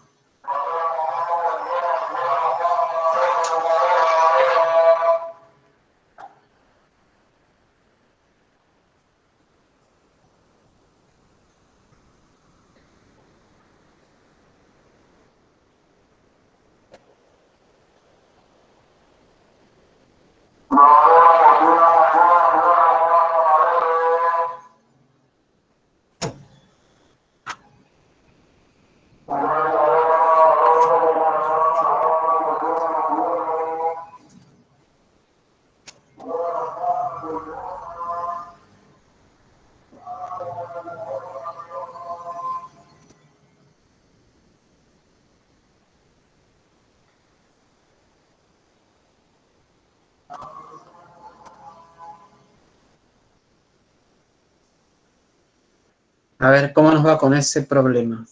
A ver, ¿cómo nos va con ese problema?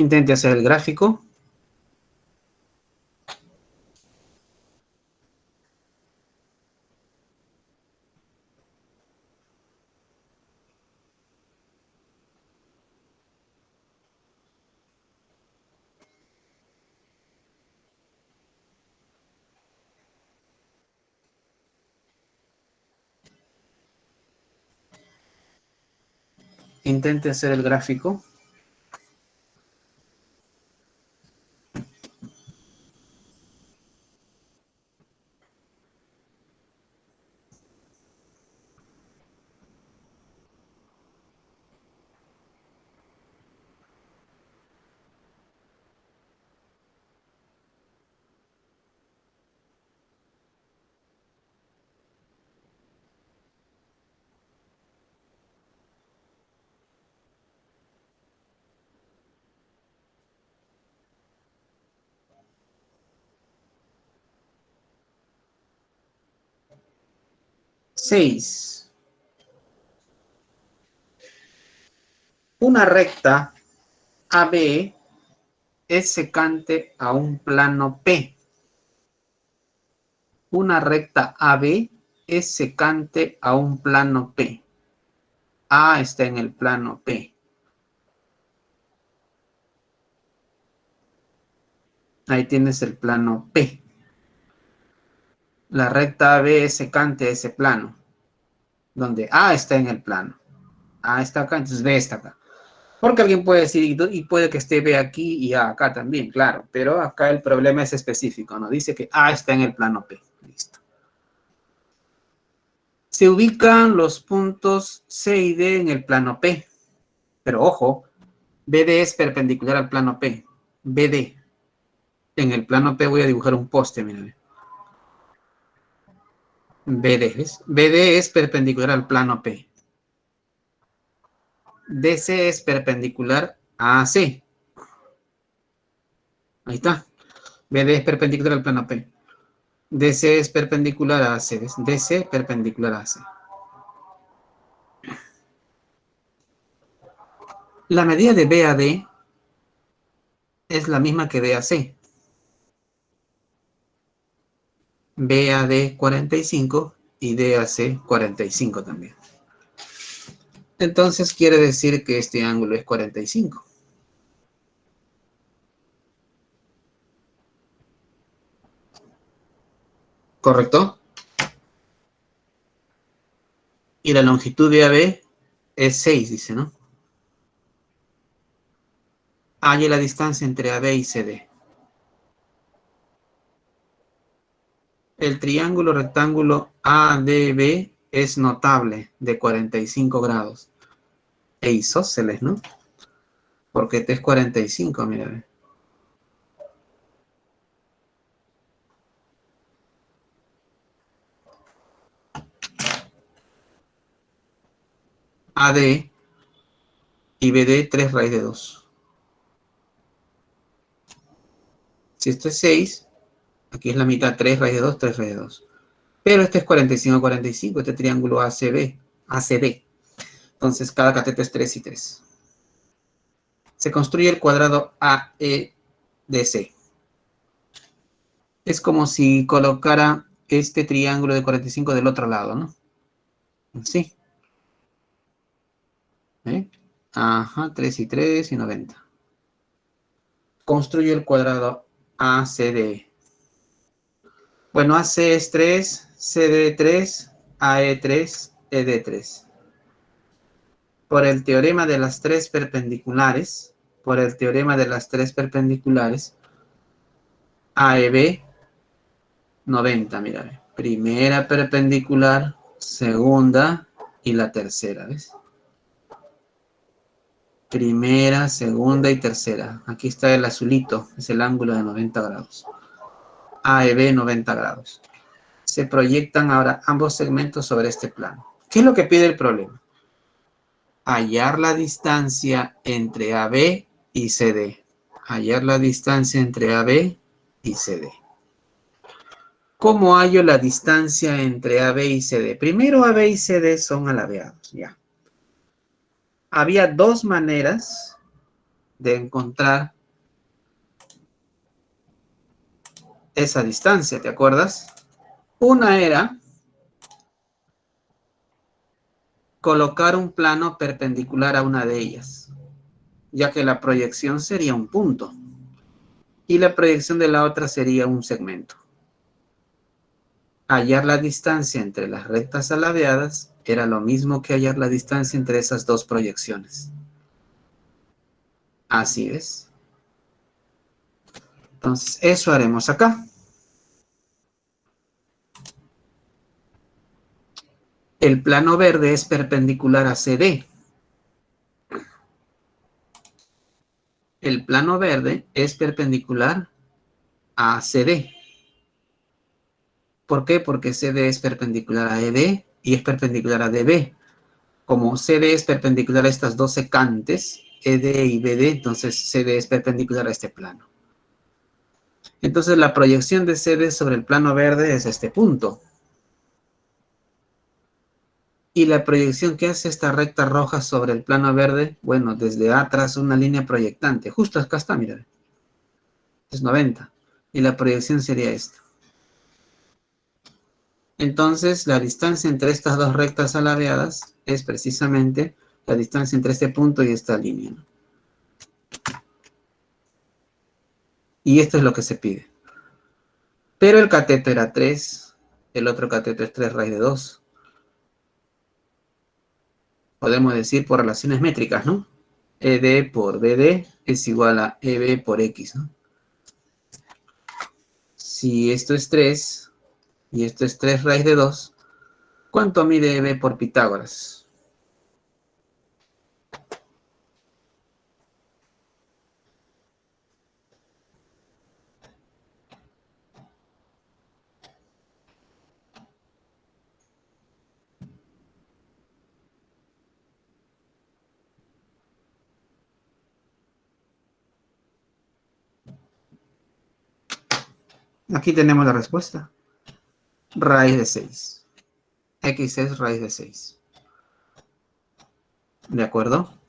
Intente hacer el gráfico. Intente hacer el gráfico. Seis. Una recta AB es secante a un plano P. Una recta AB es secante a un plano P. A está en el plano P. Ahí tienes el plano P. La recta AB es secante a ese plano, donde A está en el plano. A está acá, entonces B está acá. Porque alguien puede decir, y puede que esté B aquí y A acá también, claro. Pero acá el problema es específico, ¿no? Dice que A está en el plano P. Listo. Se ubican los puntos C y D en el plano P. Pero ojo, BD es perpendicular al plano P. BD. En el plano P voy a dibujar un poste, miren. BD, ¿ves? BD es perpendicular al plano P. DC es perpendicular a AC. Ahí está. BD es perpendicular al plano P. DC es perpendicular a AC. ¿Ves? DC perpendicular a AC. La medida de BAD es la misma que de AC. BAD 45 y DAC 45 también. Entonces quiere decir que este ángulo es 45. ¿Correcto? Y la longitud de AB es 6, dice, ¿no? Halle la distancia entre AB y CD. El triángulo rectángulo ADB es notable, de 45 grados. E isósceles, ¿no? Porque este es 45, mira. AD y BD 3 raíz de 2. Si esto es 6, aquí es la mitad, 3 raíz de 2, 3 raíz de 2. Pero este es 45, 45, este triángulo ACD. Entonces cada cateto es 3 y 3. Se construye el cuadrado AEDC. Es como si colocara este triángulo de 45 del otro lado, ¿no? Sí. ¿Eh? Ajá, 3 y 3 y 90. Construye el cuadrado ACD. Bueno, AC es 3, CD 3, AE 3, ED 3. Por el teorema de las tres perpendiculares, AEB 90, mira. Primera perpendicular, segunda y la tercera, ¿ves? Primera, segunda y tercera. Aquí está el azulito, es el ángulo de 90 grados. AEB 90 grados. Se proyectan ahora ambos segmentos sobre este plano. ¿Qué es lo que pide el problema? Hallar la distancia entre AB y CD. Hallar la distancia entre AB y CD. ¿Cómo hallo la distancia entre AB y CD? Primero AB y CD son alabeados, ya. Había dos maneras de encontrar esa distancia, ¿te acuerdas? Una era colocar un plano perpendicular a una de ellas, ya que la proyección sería un punto y la proyección de la otra sería un segmento. Hallar la distancia entre las rectas alabeadas era lo mismo que hallar la distancia entre esas dos proyecciones. Así es. Entonces, eso haremos acá. El plano verde es perpendicular a CD. El plano verde es perpendicular a CD. ¿Por qué? Porque CD es perpendicular a ED y es perpendicular a DB. Como CD es perpendicular a estas dos secantes, ED y BD, entonces CD es perpendicular a este plano. Entonces la proyección de CD sobre el plano verde es este punto. Y la proyección que hace esta recta roja sobre el plano verde, bueno, desde A traza una línea proyectante. Justo acá está, mira. Es 90. Y la proyección sería esta. Entonces, la distancia entre estas dos rectas alabeadas es precisamente la distancia entre este punto y esta línea, ¿no? Y esto es lo que se pide. Pero el cateto era 3, el otro cateto es 3 raíz de 2. Podemos decir por relaciones métricas, ¿no? ED por BD es igual a EB por X, ¿no? Si esto es 3 y esto es 3 raíz de 2, ¿cuánto mide EB por Pitágoras? Aquí tenemos la respuesta. Raíz de 6. X es raíz de 6. ¿De acuerdo?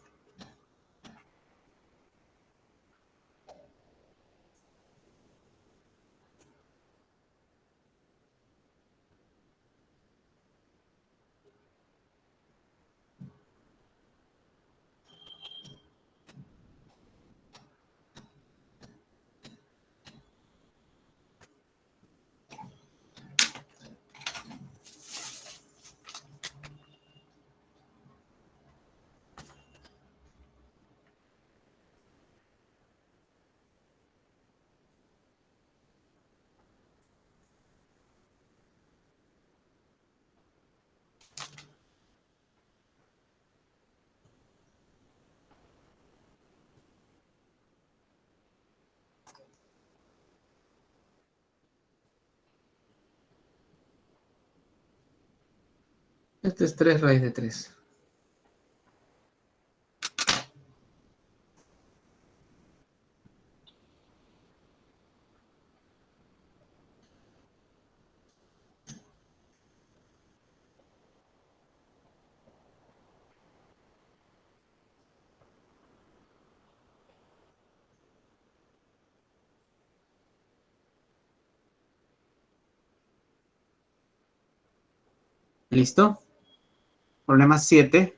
Este es 3 raíz de 3. ¿Listo? Problema 7.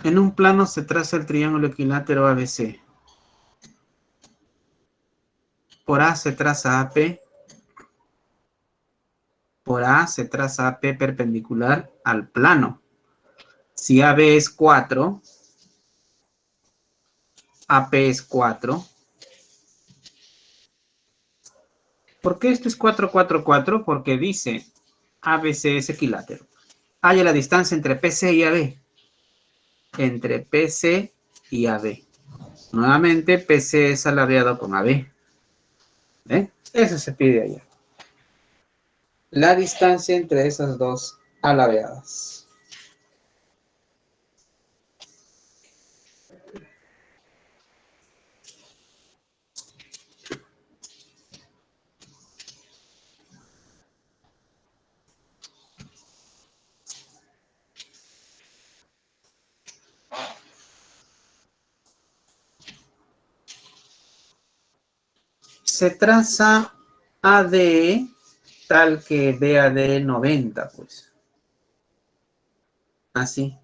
En un plano se traza el triángulo equilátero ABC. Por A se traza AP. Por A se traza AP perpendicular al plano. Si AB es 4, AP es 4. ¿Por qué esto es 4, 4, 4? Porque dice ABC es equilátero. Halla la distancia entre PC y AB. Entre PC y AB. Nuevamente, PC es alabeado con AB. ¿Eh? Eso se pide allá. La distancia entre esas dos alabeadas. Se traza AD tal que BAD 90, pues. Así,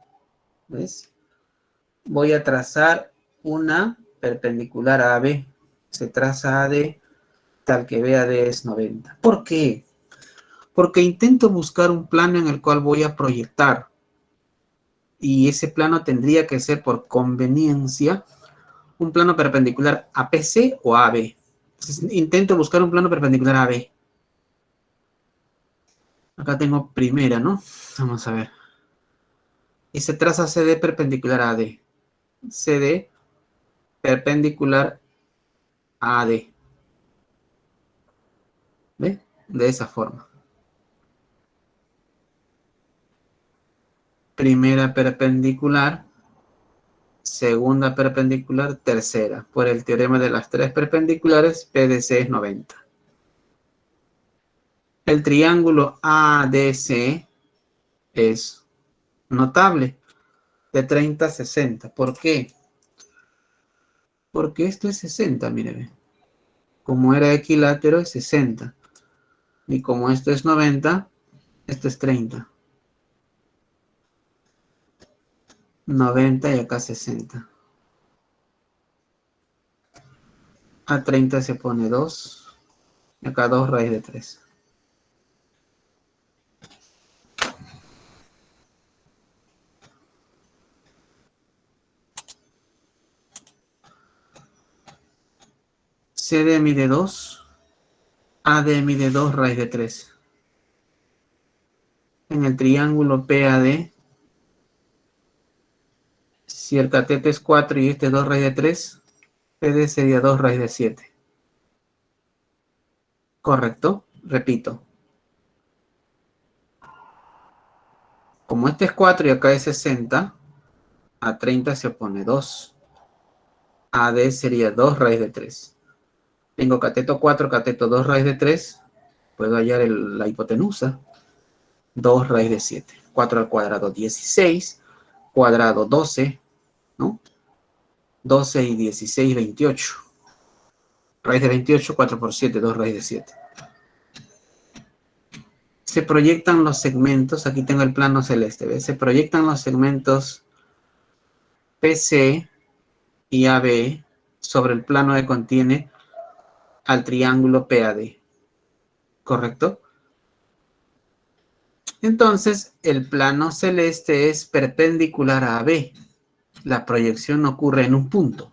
¿ves? Voy a trazar una perpendicular a AB. Se traza AD tal que BAD es 90. ¿Por qué? Porque intento buscar un plano en el cual voy a proyectar. Y ese plano tendría que ser, por conveniencia, un plano perpendicular a PC o a AB. Entonces, intento buscar un plano perpendicular a AB. Acá tengo primera, ¿no? Vamos a ver. Y se traza CD perpendicular a AD. CD perpendicular a AD. ¿Ve? De esa forma. Primera perpendicular, segunda perpendicular, tercera. Por el teorema de las tres perpendiculares, PDC es 90. El triángulo ADC es Notable. De 30 a 60. ¿Por qué? Porque esto es 60, mire. Como era equilátero es 60. Y como esto es 90, esto es 30. 90 y acá 60. A 30 se pone 2. Y acá 2 raíz de 3. CD mide 2. AD mide 2 raíz de 3. En el triángulo PAD, si el cateto es 4 y este es 2 raíz de 3, PD sería 2 raíz de 7. ¿Correcto? Repito. Como este es 4 y acá es 60, a 30 se opone 2. AD sería 2 raíz de 3. Tengo cateto 4, cateto 2 raíz de 3. Puedo hallar la hipotenusa. 2 raíz de 7. 4 al cuadrado, 16. Cuadrado, 12. ¿No? 12 y 16, 28. Raíz de 28, 4 por 7, 2 raíz de 7. Se proyectan los segmentos. Aquí tengo el plano celeste. ¿Ves? Se proyectan los segmentos PC y AB sobre el plano que contiene al triángulo PAD. ¿Correcto? Entonces, el plano celeste es perpendicular a AB. La proyección ocurre en un punto.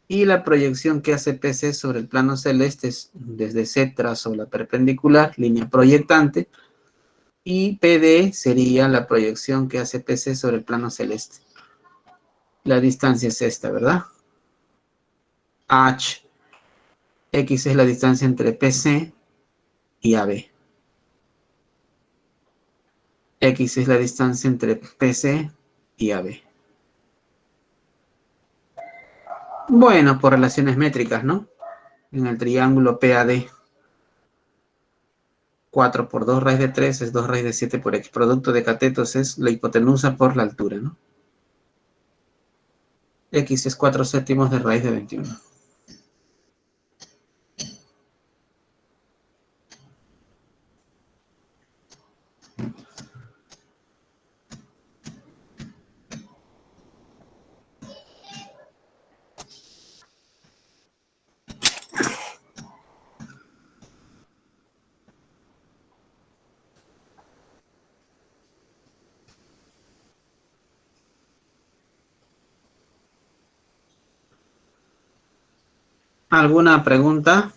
Y la proyección que hace PC sobre el plano celeste es desde C trazo la perpendicular, línea proyectante, y PD sería la proyección que hace PC sobre el plano celeste. La distancia es esta, ¿verdad? H. X es la distancia entre PC y AB. X es la distancia entre PC y AB. Bueno, por relaciones métricas, ¿no? En el triángulo PAD. 4 por 2 raíz de 3 es 2 raíz de 7 por X. Producto de catetos es la hipotenusa por la altura, ¿no? X es 4 séptimos de raíz de 21. ¿Alguna pregunta?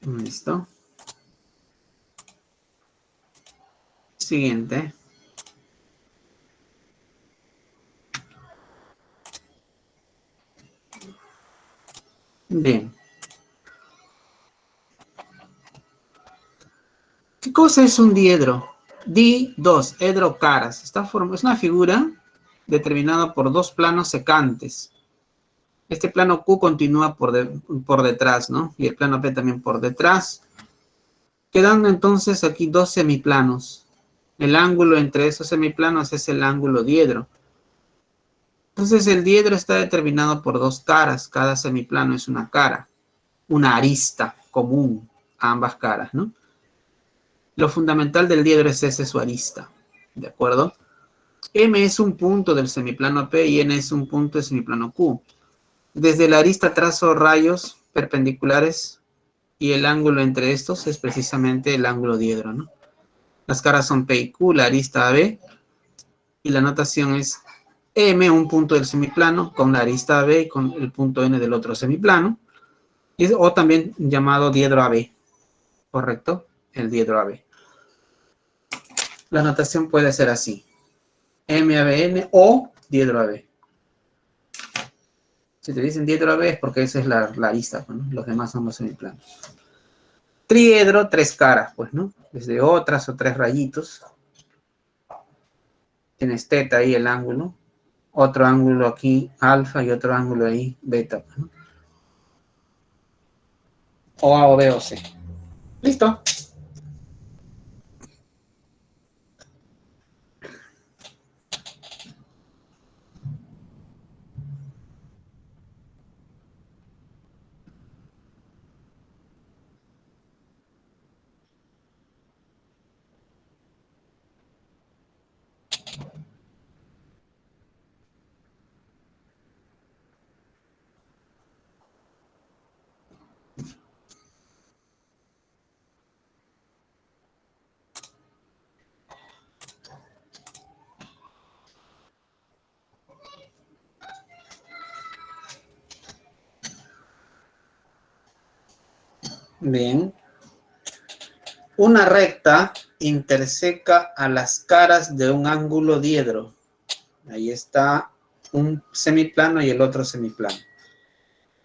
Listo. Siguiente. Bien. ¿Qué cosa es un diedro? Di2, edro caras. Es una figura determinada por dos planos secantes. Este plano Q continúa por detrás, ¿no? Y el plano P también por detrás. Quedando entonces aquí dos semiplanos. El ángulo entre esos semiplanos es el ángulo diedro. Entonces el diedro está determinado por dos caras. Cada semiplano es una cara. Una arista común a ambas caras, ¿no? Lo fundamental del diedro es ese, su arista. ¿De acuerdo? M es un punto del semiplano P y N es un punto del semiplano Q. Desde la arista trazo rayos perpendiculares y el ángulo entre estos es precisamente el ángulo diedro, ¿no? Las caras son P y Q, la arista AB, y la notación es M, un punto del semiplano, con la arista AB y con el punto N del otro semiplano, o también llamado diedro AB, ¿correcto? El diedro AB. La notación puede ser así: MABN o diedro AB. Si te dicen diedro AB es porque esa es la arista, ¿no? Los demás son los semiplanos. Triedro, tres caras, pues, ¿no? Desde otras o tres rayitos. Tienes teta ahí, el ángulo. Otro ángulo aquí, alfa, y otro ángulo ahí, beta, ¿no? O A o B o C. ¿Listo? Bien. Una recta interseca a las caras de un ángulo diedro. Ahí está un semiplano y el otro semiplano.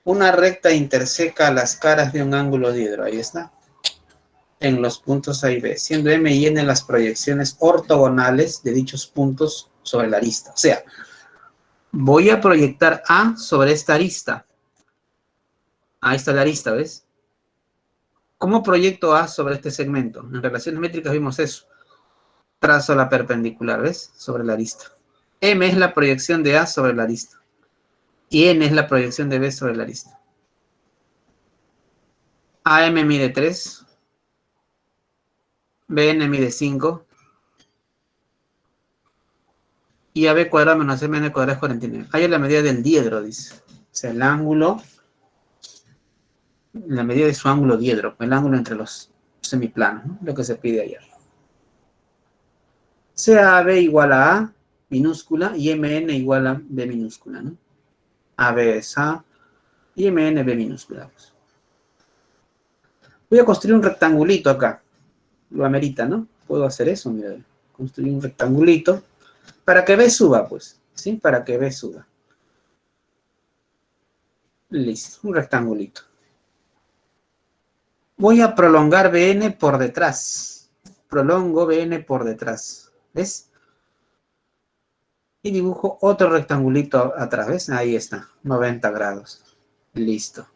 Una recta interseca las caras de un ángulo diedro. Ahí está. En los puntos A y B, siendo M y N las proyecciones ortogonales de dichos puntos sobre la arista. O sea, voy a proyectar A sobre esta arista. Ahí está la arista, ¿ves? ¿Cómo proyecto A sobre este segmento? En relaciones métricas vimos eso. Trazo la perpendicular, ¿ves? Sobre la arista. M es la proyección de A sobre la arista. Y N es la proyección de B sobre la arista. AM mide 3. BN mide 5. Y AB cuadrado menos MN cuadrado es 49. Ahí es la medida del diedro, dice. O sea, el ángulo, la medida de su ángulo diedro, el ángulo entre los semiplanos, ¿no? Lo que se pide ayer. Sea AB igual a A minúscula y MN igual a B minúscula, ¿no? AB es A y MN B minúscula. Pues. Voy a construir un rectangulito acá. Lo amerita, ¿no? Puedo hacer eso, mira. Construir un rectangulito para que B suba, pues. ¿Sí? Para que B suba. Listo, un rectangulito. Voy a prolongar BN por detrás. Prolongo BN por detrás. ¿Ves? Y dibujo otro rectangulito atrás. ¿Ves? Ahí está. 90 grados. Listo.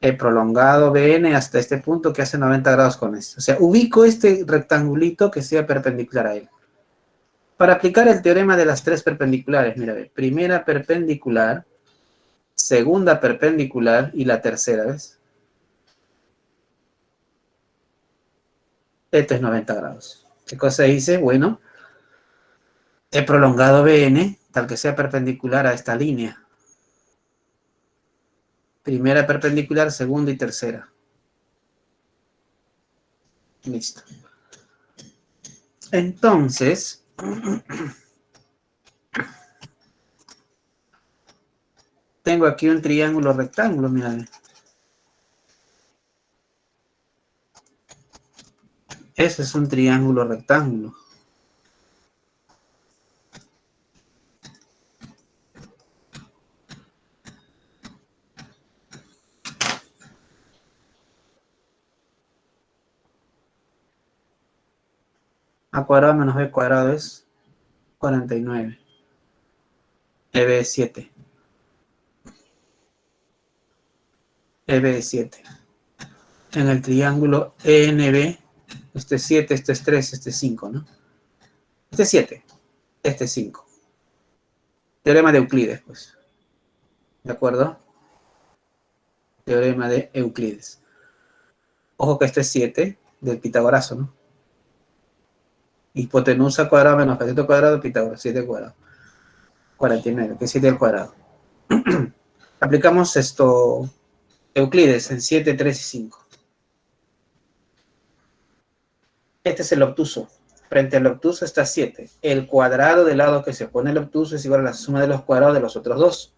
He prolongado BN hasta este punto que hace 90 grados con esto. O sea, ubico este rectangulito que sea perpendicular a él. Para aplicar el teorema de las tres perpendiculares, mira, primera perpendicular, segunda perpendicular y la tercera, ¿ves? Esto es 90 grados. ¿Qué cosa hice? Bueno, he prolongado BN tal que sea perpendicular a esta línea. Primera perpendicular, segunda y tercera. Listo. Entonces, tengo aquí un triángulo rectángulo, mira. Ese es un triángulo rectángulo. A cuadrado menos B cuadrado es 49. EB es 7. EB es 7. En el triángulo ENB, este es 7, este es 3, este es 5, ¿no? Este es 7, este es 5. Teorema de Euclides, pues. ¿De acuerdo? Teorema de Euclides. Ojo que este es 7 del Pitagorazo, ¿no? Hipotenusa cuadrada menos cateto cuadrado, Pitágoras, 7 cuadrado. 49, que es 7 al cuadrado. Aplicamos esto, Euclides, en 7, 3 y 5. Este es el obtuso. Frente al obtuso está 7. El cuadrado del lado que se opone al obtuso es igual a la suma de los cuadrados de los otros dos.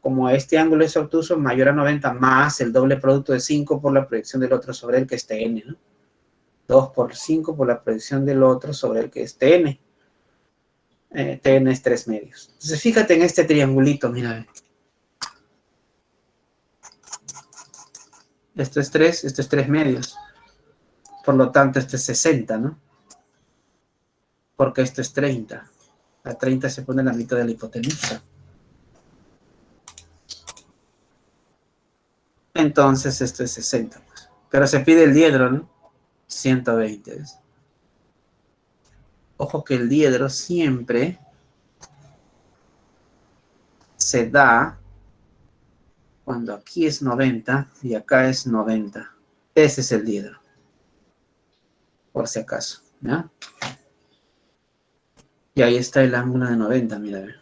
Como este ángulo es obtuso, mayor a 90 más el doble producto de 5 por la proyección del otro sobre el que esté n, ¿no? 2 por 5 por la proyección del otro sobre el que esté n. Tn es 3 medios. Entonces, fíjate en este triangulito, mira. Esto es 3 medios. Por lo tanto, esto es 60, ¿no? Porque esto es 30. La 30 se pone en la mitad de la hipotenusa. Entonces, esto es 60. Pues. Pero se pide el diedro, ¿no? 120. ¿Ves? Ojo que el diedro siempre se da cuando aquí es 90 y acá es 90. Ese es el diedro. Por si acaso, ¿ya? Y ahí está el ángulo de 90, mira, a ver.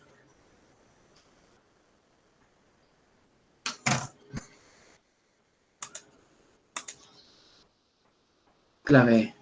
Clave.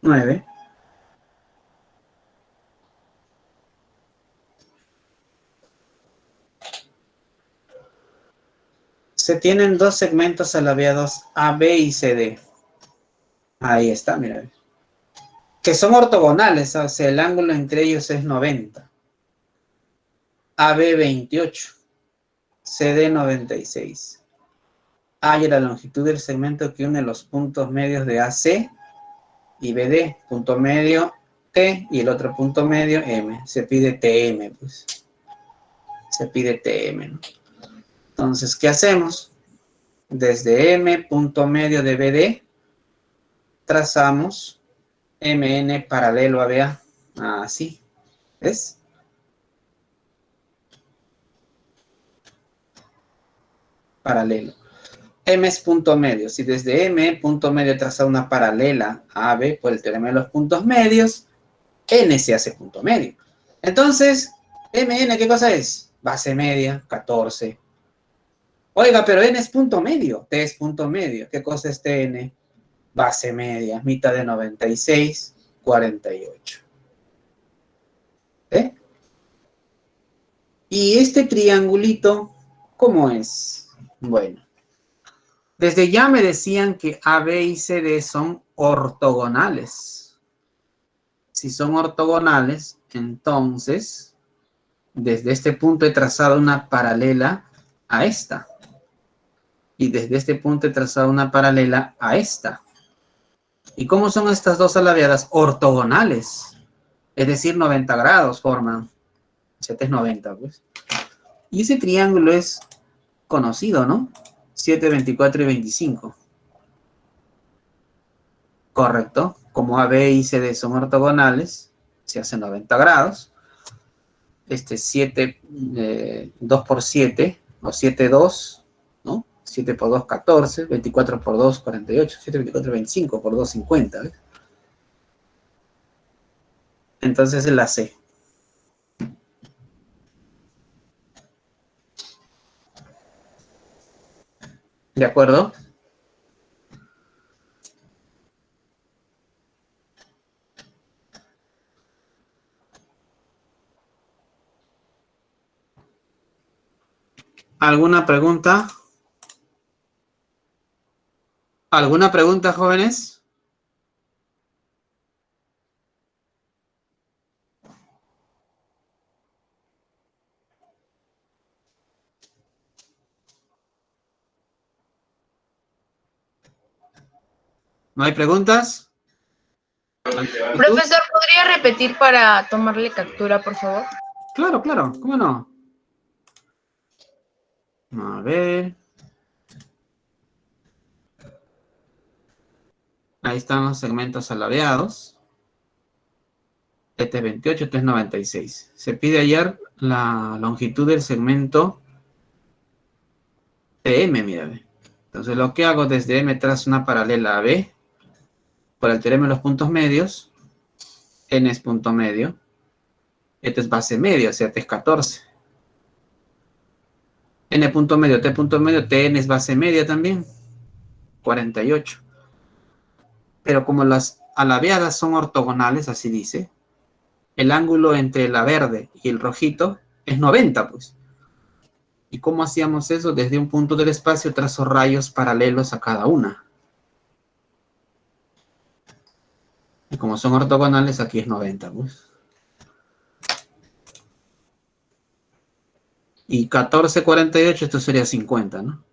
9. Se tienen dos segmentos alabeados AB y CD. Ahí está, mira. Que son ortogonales, o sea, el ángulo entre ellos es 90. AB 28. CD 96. A y la longitud del segmento que une los puntos medios de AC y BD. Punto medio T y el otro punto medio M. Se pide TM, pues. Se pide TM, ¿no? Entonces, ¿qué hacemos? Desde M, punto medio de BD, trazamos MN paralelo a BA. Así. ¿Ves? Paralelo. M es punto medio. Si desde M, punto medio, traza una paralela a AB por el teorema de los puntos medios, N se hace punto medio. Entonces, MN, ¿qué cosa es? Base media, 14. Oiga, pero N es punto medio. T es punto medio. ¿Qué cosa es TN? Base media, mitad de 96, 48. ¿Eh? Y este triangulito, ¿cómo es? Bueno, desde ya me decían que AB y CD son ortogonales. Si son ortogonales, entonces, desde este punto he trazado una paralela a esta. Y desde este punto he trazado una paralela a esta. ¿Y cómo son estas dos alabeadas? Ortogonales. Es decir, 90 grados forman. 7 es 90, pues. Y ese triángulo es conocido, ¿no? 7, 24 y 25. Correcto. Como AB y CD son ortogonales, se hacen 90 grados. Este 7, 2 por 7, o 7, 2, ¿no? 7 por 2, 14. 24 por 2, 48. 7, 24, 25 por 2, 50. ¿Ves? Entonces es la C. ¿De acuerdo? ¿Alguna pregunta? ¿Alguna pregunta, jóvenes? ¿No hay preguntas? Profesor, ¿podría repetir para tomarle captura, por favor? Claro, claro, ¿cómo no? A ver. Ahí están los segmentos alabeados. Este es 28, este es 96. Se pide hallar la longitud del segmento TM, mírame. Entonces lo que hago desde M trazo una paralela a B por el teorema de los puntos medios. N es punto medio. Este es base media, o sea, T es 14. N punto medio, TN es base media también. 48. Pero como las alabeadas son ortogonales, así dice, el ángulo entre la verde y el rojito es 90, pues. ¿Y cómo hacíamos eso? Desde un punto del espacio trazo rayos paralelos a cada una. Y como son ortogonales, aquí es 90, pues. Y 14, 48, esto sería 50, ¿no?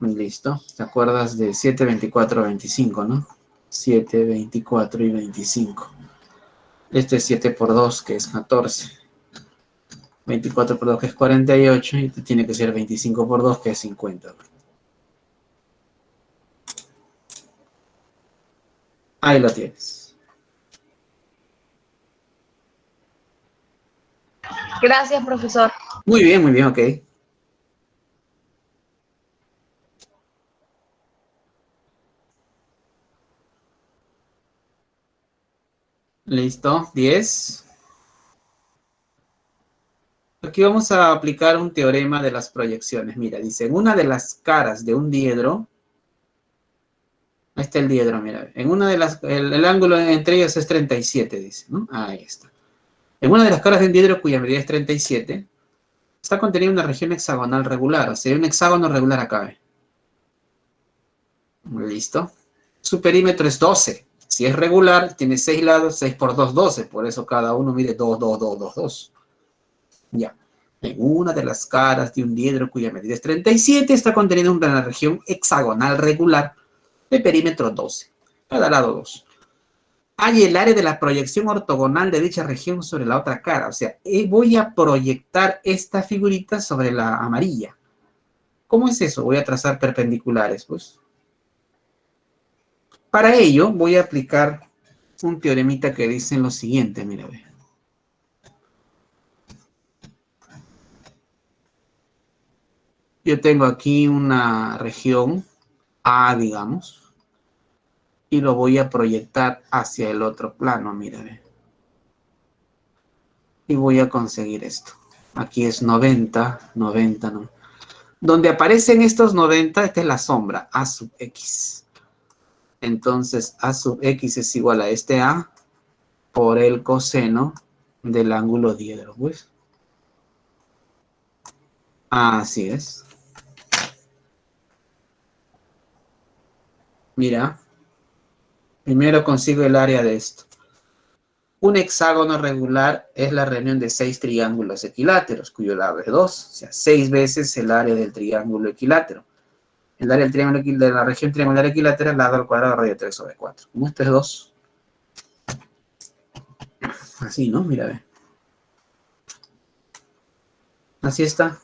Listo. ¿Te acuerdas de 7, 24, 25, no? 7, 24 y 25. Este es 7 por 2, que es 14. 24 por 2, que es 48. Y este tiene que ser 25 por 2, que es 50. Ahí lo tienes. Gracias, profesor. Muy bien, ok. Listo, 10. Aquí vamos a aplicar un teorema de las proyecciones. Mira, dice, en una de las caras de un diedro, Ahí está el diedro, mira. En una de las, el ángulo entre ellas es 37, dice, ¿no? Ahí está. En una de las caras de un diedro cuya medida es 37, está contenida una región hexagonal regular. O sea, un hexágono regular acá, ¿ve? Listo. Su perímetro es 12. Si es regular, tiene 6 lados, 6 por 2, 12. Por eso cada uno mide 2, 2, 2, 2, 2. Ya. En una de las caras de un diedro cuya medida es 37, está contenida una región hexagonal regular de perímetro 12. Cada lado 2. Hay el área de la proyección ortogonal de dicha región sobre la otra cara. O sea, voy a proyectar esta figurita sobre la amarilla. ¿Cómo es eso? Voy a trazar perpendiculares, pues. Para ello, voy a aplicar un teoremita que dice lo siguiente, mira, ve. Yo tengo aquí una región A, digamos, y lo voy a proyectar hacia el otro plano, mira, ve. Y voy a conseguir esto. Aquí es 90, 90, ¿no? Donde aparecen estos 90, esta es la sombra, A sub X. Entonces, A sub X es igual a este A por el coseno del ángulo diedro, pues. Así es. Mira, primero consigo el área de esto. Un hexágono regular es la reunión de 6 triángulos equiláteros, cuyo lado es 2, o sea, 6 veces el área del triángulo equilátero. El área del triángulo de la región triangular equilátera, lado al cuadrado, radio 3 sobre 4. Como esto es 2. Así, ¿no? Mira, ve. Así está.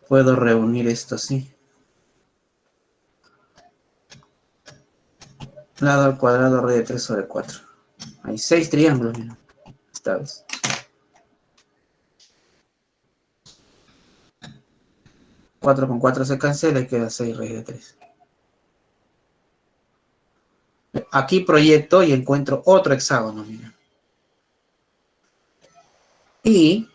Puedo reunir esto así. Lado al cuadrado, radio 3 sobre 4. Hay 6 triángulos, mira. Esta vez. 4 con 4 se cancela y queda 6 raíz de 3. Aquí proyecto y encuentro otro hexágono, mira. Y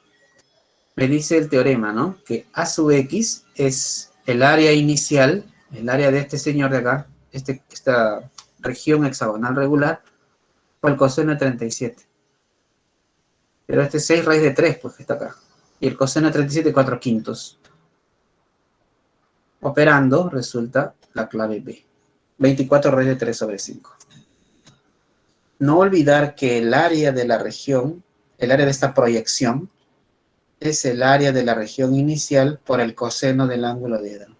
me dice el teorema, ¿no? Que A sub X es el área inicial, el área de este señor de acá, esta región hexagonal regular, por el coseno de 37. Pero este es 6 raíz de 3, pues que está acá. Y el coseno de 37, 4 quintos. Operando resulta la clave B. 24 raíz de 3 sobre 5. No olvidar que el área de la región, el área de esta proyección, es el área de la región inicial por el coseno del ángulo diedro.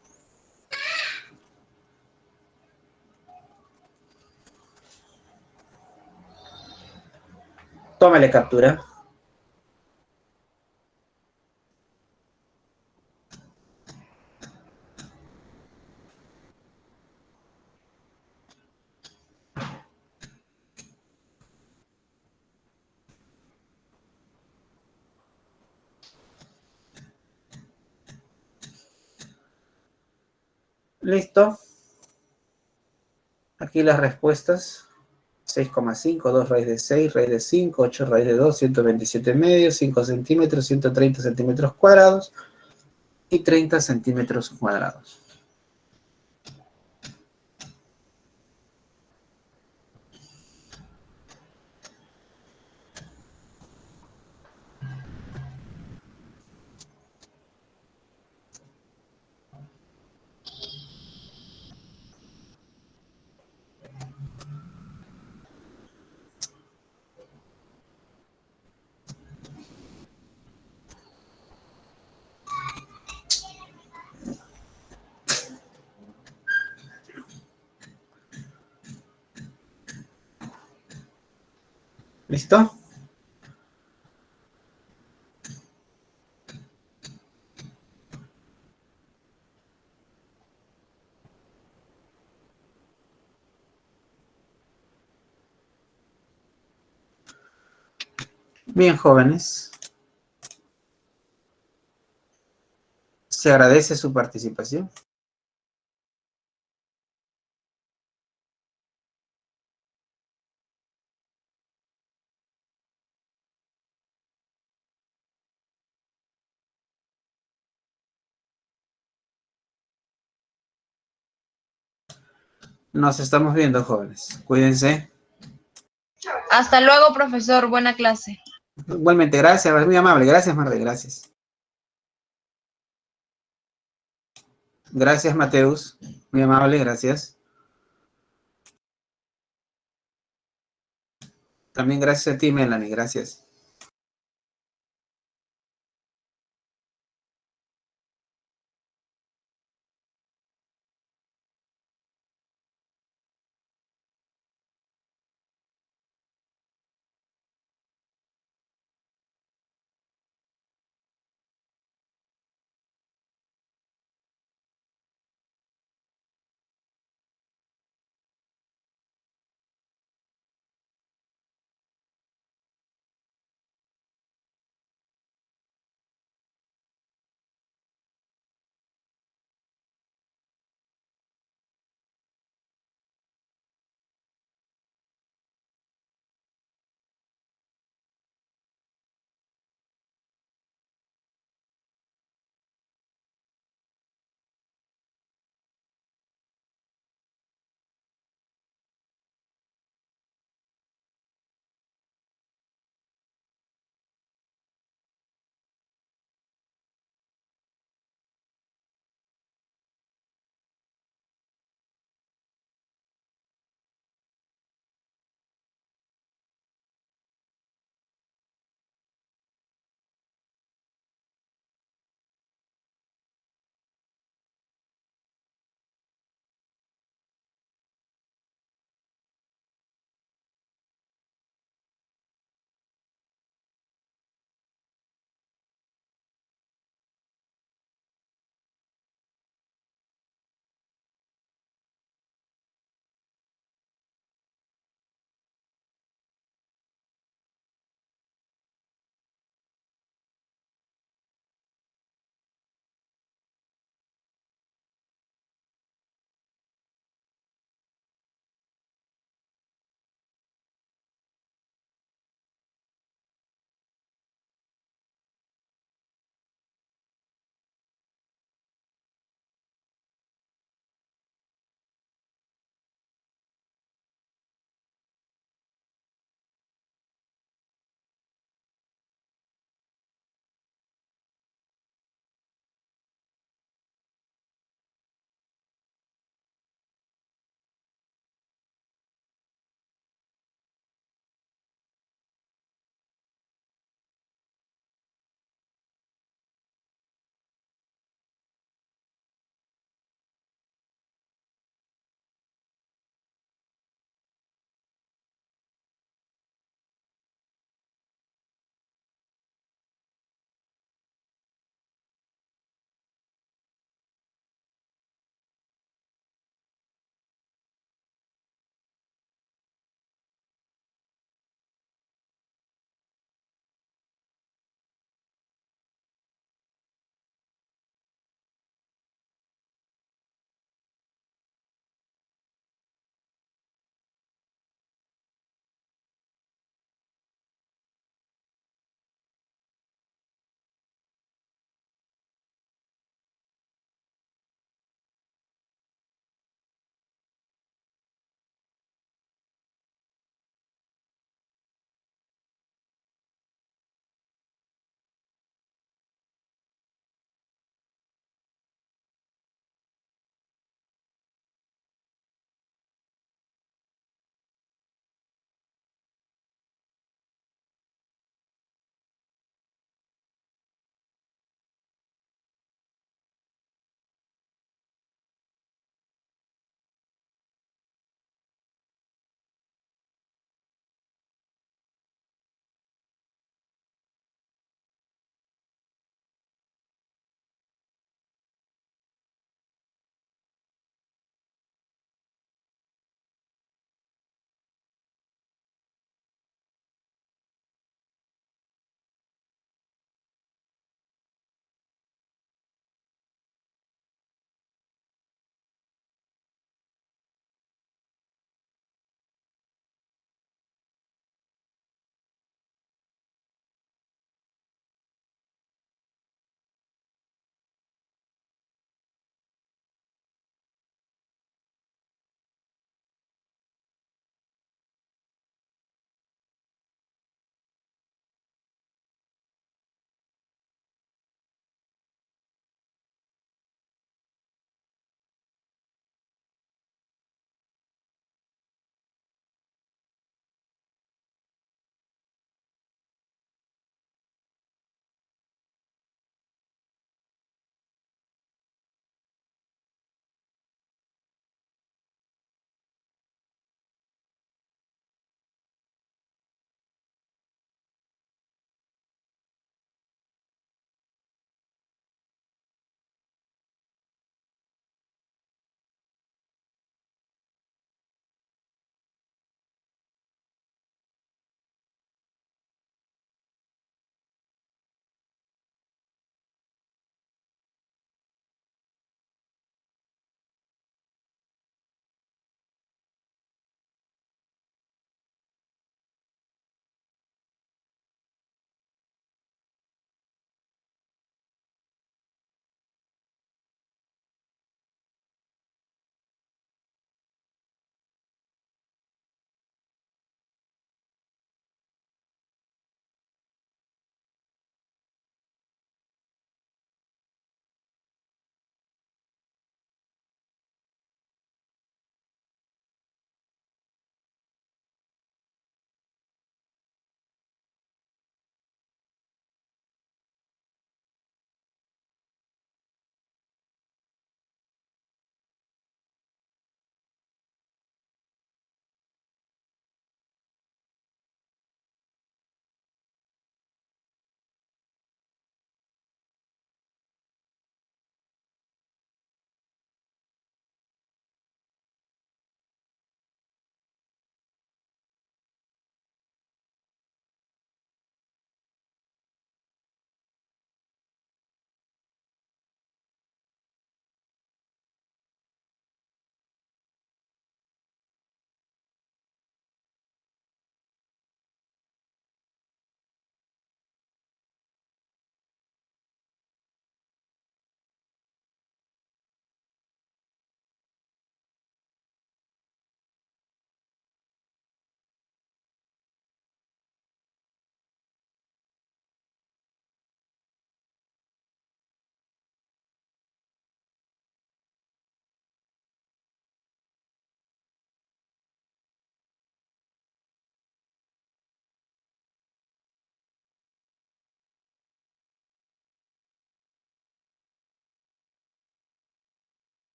Tómale captura. Listo. Aquí las respuestas. 6,5, 2 raíz de 6, raíz de 5, 8 raíz de 2, 127 medio, 5 centímetros, 130 centímetros cuadrados y 30 centímetros cuadrados. ¿Listo? Bien, jóvenes. Se agradece su participación. Nos estamos viendo, jóvenes. Cuídense. Hasta luego, profesor. Buena clase. Igualmente, gracias. Muy amable. Gracias, Marde. Gracias. Gracias, Mateus. Muy amable. Gracias. También gracias a ti, Melanie. Gracias.